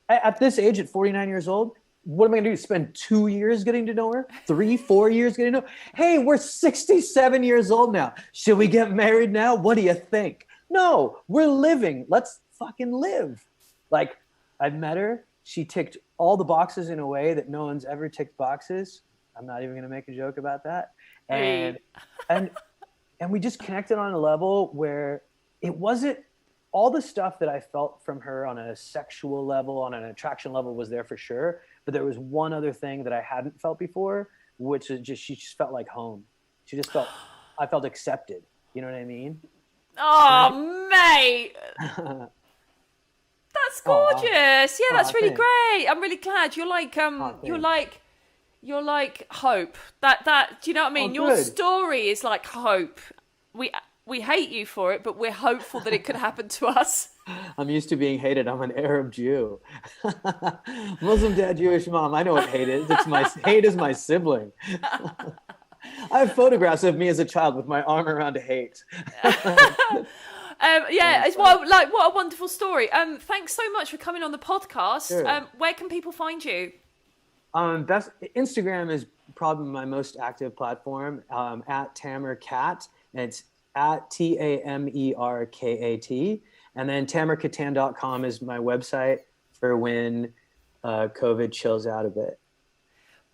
at this age, at 49 years old, what am I going to do? Spend 2 years getting to know her? 3, 4 years getting to know her? Hey, we're 67 years old now. Should we get married now? What do you think? No, we're living. Let's fucking live. Like, I've met her. She ticked all the boxes in a way that no one's ever ticked boxes. I'm not even going to make a joke about that. And we just connected on a level where it wasn't all the stuff that I felt from her on a sexual level, on an attraction level, was there for sure. But there was one other thing that I hadn't felt before, which is she just felt like home. I felt accepted. You know what I mean? Oh, mate. That's gorgeous. Yeah, that's really great. I'm really glad. You're like you're like hope. That do you know what I mean? Your story is like hope. We hate you for it, but we're hopeful that it could happen to us. I'm used to being hated. I'm an Arab Jew. Muslim dad, Jewish mom. I know what hate is. Hate is my sibling. I have photographs of me as a child with my arm around a hate. It's what a wonderful story. Thanks so much for coming on the podcast. Sure. Where can people find you? Instagram is probably my most active platform. At Tamar Kat, and it's at TamerKat. And then tamarkattan.com is my website for when COVID chills out a bit.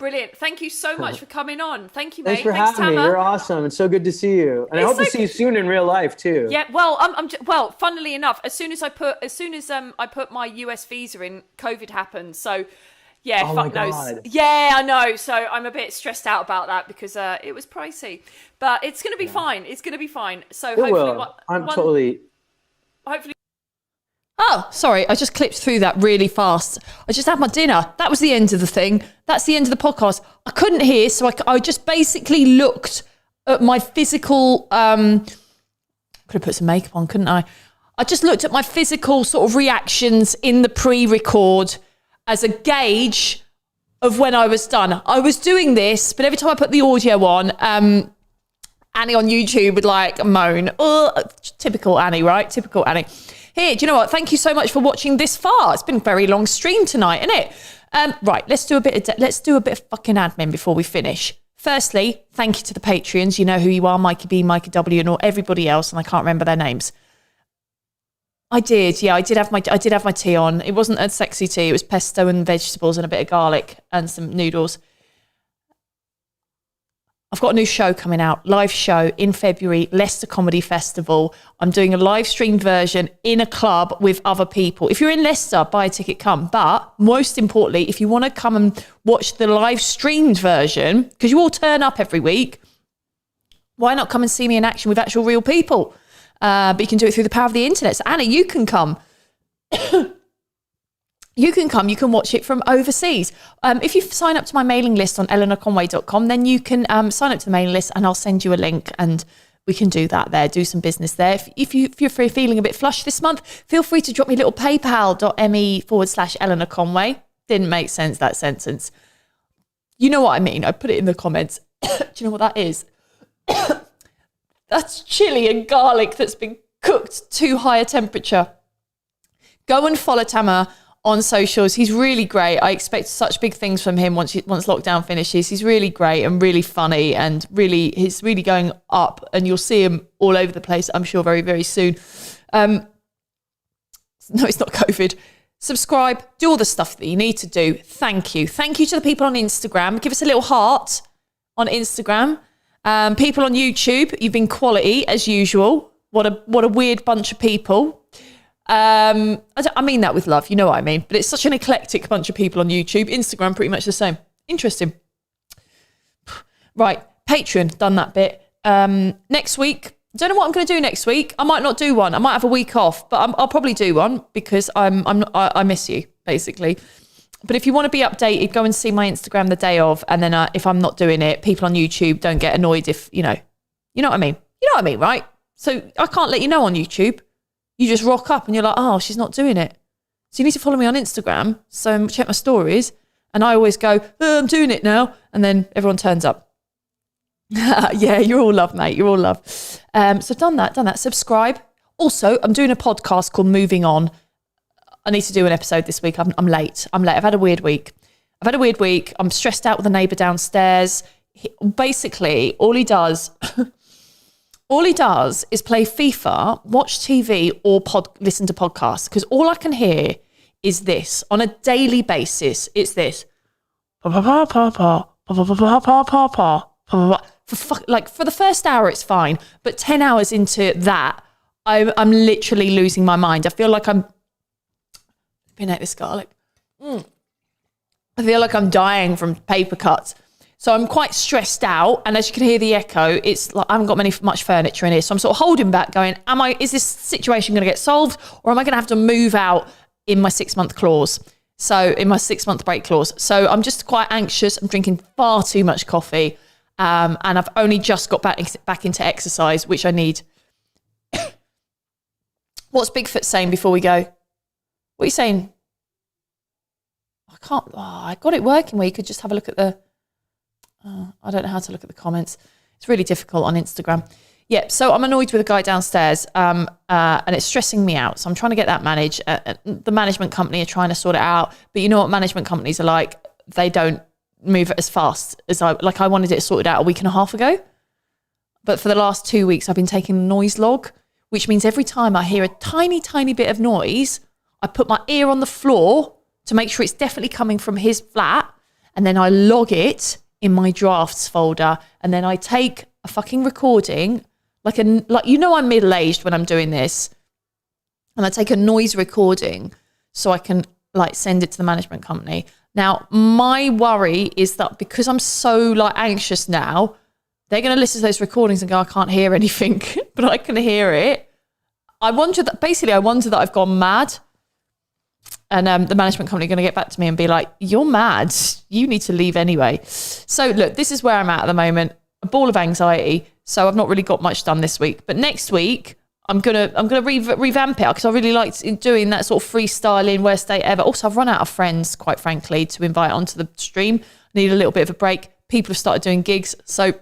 Brilliant. Thank you so much for coming on. Thank you, mate. Thanks for having me. Tamar. You're awesome. It's so good to see you. And I hope to see you soon in real life too. Yeah, well, well, funnily enough, as soon as I put my US visa in, COVID happened. So, yeah, Oh fuck my knows. God. Yeah, I know. So I'm a bit stressed out about that because it was pricey, but it's going to be fine. It's going to be fine. So It hopefully, will. Hopefully. Oh, sorry, I just clipped through that really fast. I just had my dinner. That was the end of the thing. That's the end of the podcast. I couldn't hear, so I just basically looked at my physical... could have put some makeup on, couldn't I? I just looked at my physical sort of reactions in the pre-record as a gauge of when I was done. I was doing this, but every time I put the audio on... Annie on YouTube would like moan. Oh, typical Annie, right? Typical Annie. Here, do you know what? Thank you so much for watching this far. It's been a very long stream tonight, isn't it? Right, let's do a bit of fucking admin before we finish. Firstly, thank you to the Patreons. You know who you are, Mikey B, Mikey W, and all everybody else, and I can't remember their names. I did have my tea on. It wasn't a sexy tea. It was pesto and vegetables and a bit of garlic and some noodles. I've got a new show coming out, live show in February, Leicester Comedy Festival. I'm doing a live streamed version in a club with other people. If you're in Leicester, buy a ticket, come. But most importantly, if you want to come and watch the live streamed version, because you all turn up every week, why not come and see me in action with actual real people? But you can do it through the power of the internet. So Anna, you can come. You can watch it from overseas. If you sign up to my mailing list on eleanorconway.com, then you can sign up to the mailing list and I'll send you a link and we can do that there, do some business there. If you're feeling a bit flush this month, feel free to drop me a little paypal.me/Eleanor Conway. Didn't make sense, that sentence. You know what I mean. I put it in the comments. Do you know what that is? That's chili and garlic that's been cooked to higher temperature. Go and follow Tamar on socials. He's really great. I expect such big things from him once lockdown finishes. He's really great and really funny and he's really going up and you'll see him all over the place, I'm sure, very, very soon. No, it's not COVID. Subscribe, do all the stuff that you need to do. Thank you. Thank you to the people on Instagram. Give us a little heart on Instagram. People on YouTube, you've been quality as usual. What a weird bunch of people. I mean that with love, you know what I mean, but it's such an eclectic bunch of people on YouTube. Instagram, pretty much the same. Interesting. Right, Patreon, done that bit. Next week, don't know what I'm going to do next week. I might not do one. I might have a week off, but I'll probably do one because I miss you, basically. But if you want to be updated, go and see my Instagram the day of, and then if I'm not doing it, people on YouTube don't get annoyed if you know what I mean. You know what I mean, right? So I can't let you know on YouTube. You just rock up and you're like, oh, she's not doing it. So you need to follow me on Instagram. So check my stories. And I always go, oh, I'm doing it now. And then everyone turns up. Yeah, you're all love, mate. You're all love. So done that. Subscribe. Also, I'm doing a podcast called Moving On. I need to do an episode this week. I'm late. I've had a weird week. I'm stressed out with the neighbour downstairs. Basically, all he does is play FIFA, watch TV, or listen to podcasts. Because all I can hear is this on a daily basis. It's this. For the first hour, it's fine. But 10 hours into that, I'm literally losing my mind. I feel like I'm... Pinate this garlic. I feel like I'm dying from paper cuts. So I'm quite stressed out, and as you can hear the echo, it's like I haven't got much furniture in here. So I'm sort of holding back, going, is this situation going to get solved, or am I going to have to move out in my 6-month clause? So in my 6-month break clause. So I'm just quite anxious. I'm drinking far too much coffee, and I've only just got back into exercise, which I need. What's Bigfoot saying before we go? What are you saying? I got it working where you could just have a look at the... I don't know how to look at the comments. It's really difficult on Instagram. Yeah, so I'm annoyed with the guy downstairs and it's stressing me out. So I'm trying to get that managed. The management company are trying to sort it out. But you know what management companies are like? They don't move as fast as I wanted it sorted out a week and a half ago. But for the last 2 weeks, I've been taking a noise log, which means every time I hear a tiny, tiny bit of noise, I put my ear on the floor to make sure it's definitely coming from his flat. and then I log it in my drafts folder, and then I take a fucking recording, like I'm middle-aged when I'm doing this, and I take a noise recording so I can like send it to the management company. Now, my worry is that because I'm so like anxious now, they're going to listen to those recordings and go, I can't hear anything, but I can hear it. I wonder that I've gone mad, and the management company are going to get back to me and be like, you're mad. You need to leave anyway. So look, this is where I'm at the moment. A ball of anxiety. So I've not really got much done this week, but next week I'm gonna revamp it because I really liked doing that sort of freestyling worst day ever. Also, I've run out of friends, quite frankly, to invite onto the stream. I need a little bit of a break. People have started doing gigs, so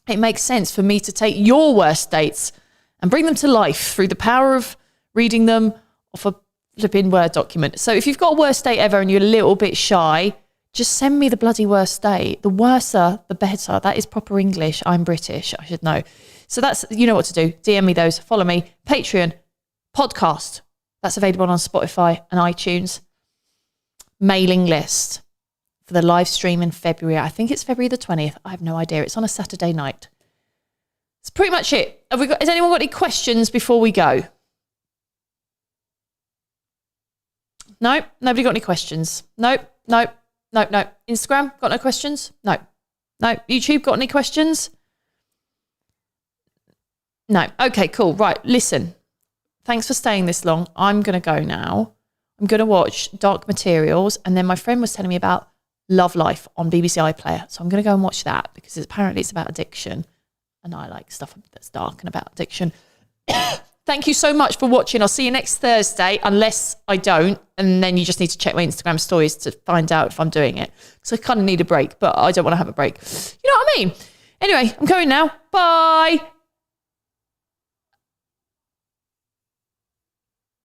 it makes sense for me to take your worst dates and bring them to life through the power of reading them off a flipping Word document. So if you've got a worst date ever and you're a little bit shy, just send me the bloody worst date. The worser, the better. That is proper English. I'm British. I should know. So that's, you know what to do. DM me those. Follow me. Patreon. Podcast. That's available on Spotify and iTunes. Mailing list for the live stream in February. I think it's February the 20th. I have no idea. It's on a Saturday night. That's pretty much it. Has anyone got any questions before we go? No? Nobody got any questions? Nope. Instagram, got no questions? No. YouTube, got any questions? No. Okay, cool. Right, listen. Thanks for staying this long. I'm going to go now. I'm going to watch Dark Materials, and then my friend was telling me about Love Life on BBC iPlayer. So I'm going to go and watch that because apparently it's about addiction, and I like stuff that's dark and about addiction. Thank you so much for watching. I'll see you next Thursday, unless I don't. And then you just need to check my Instagram stories to find out if I'm doing it. So I kind of need a break, but I don't want to have a break. You know what I mean? Anyway, I'm going now. Bye.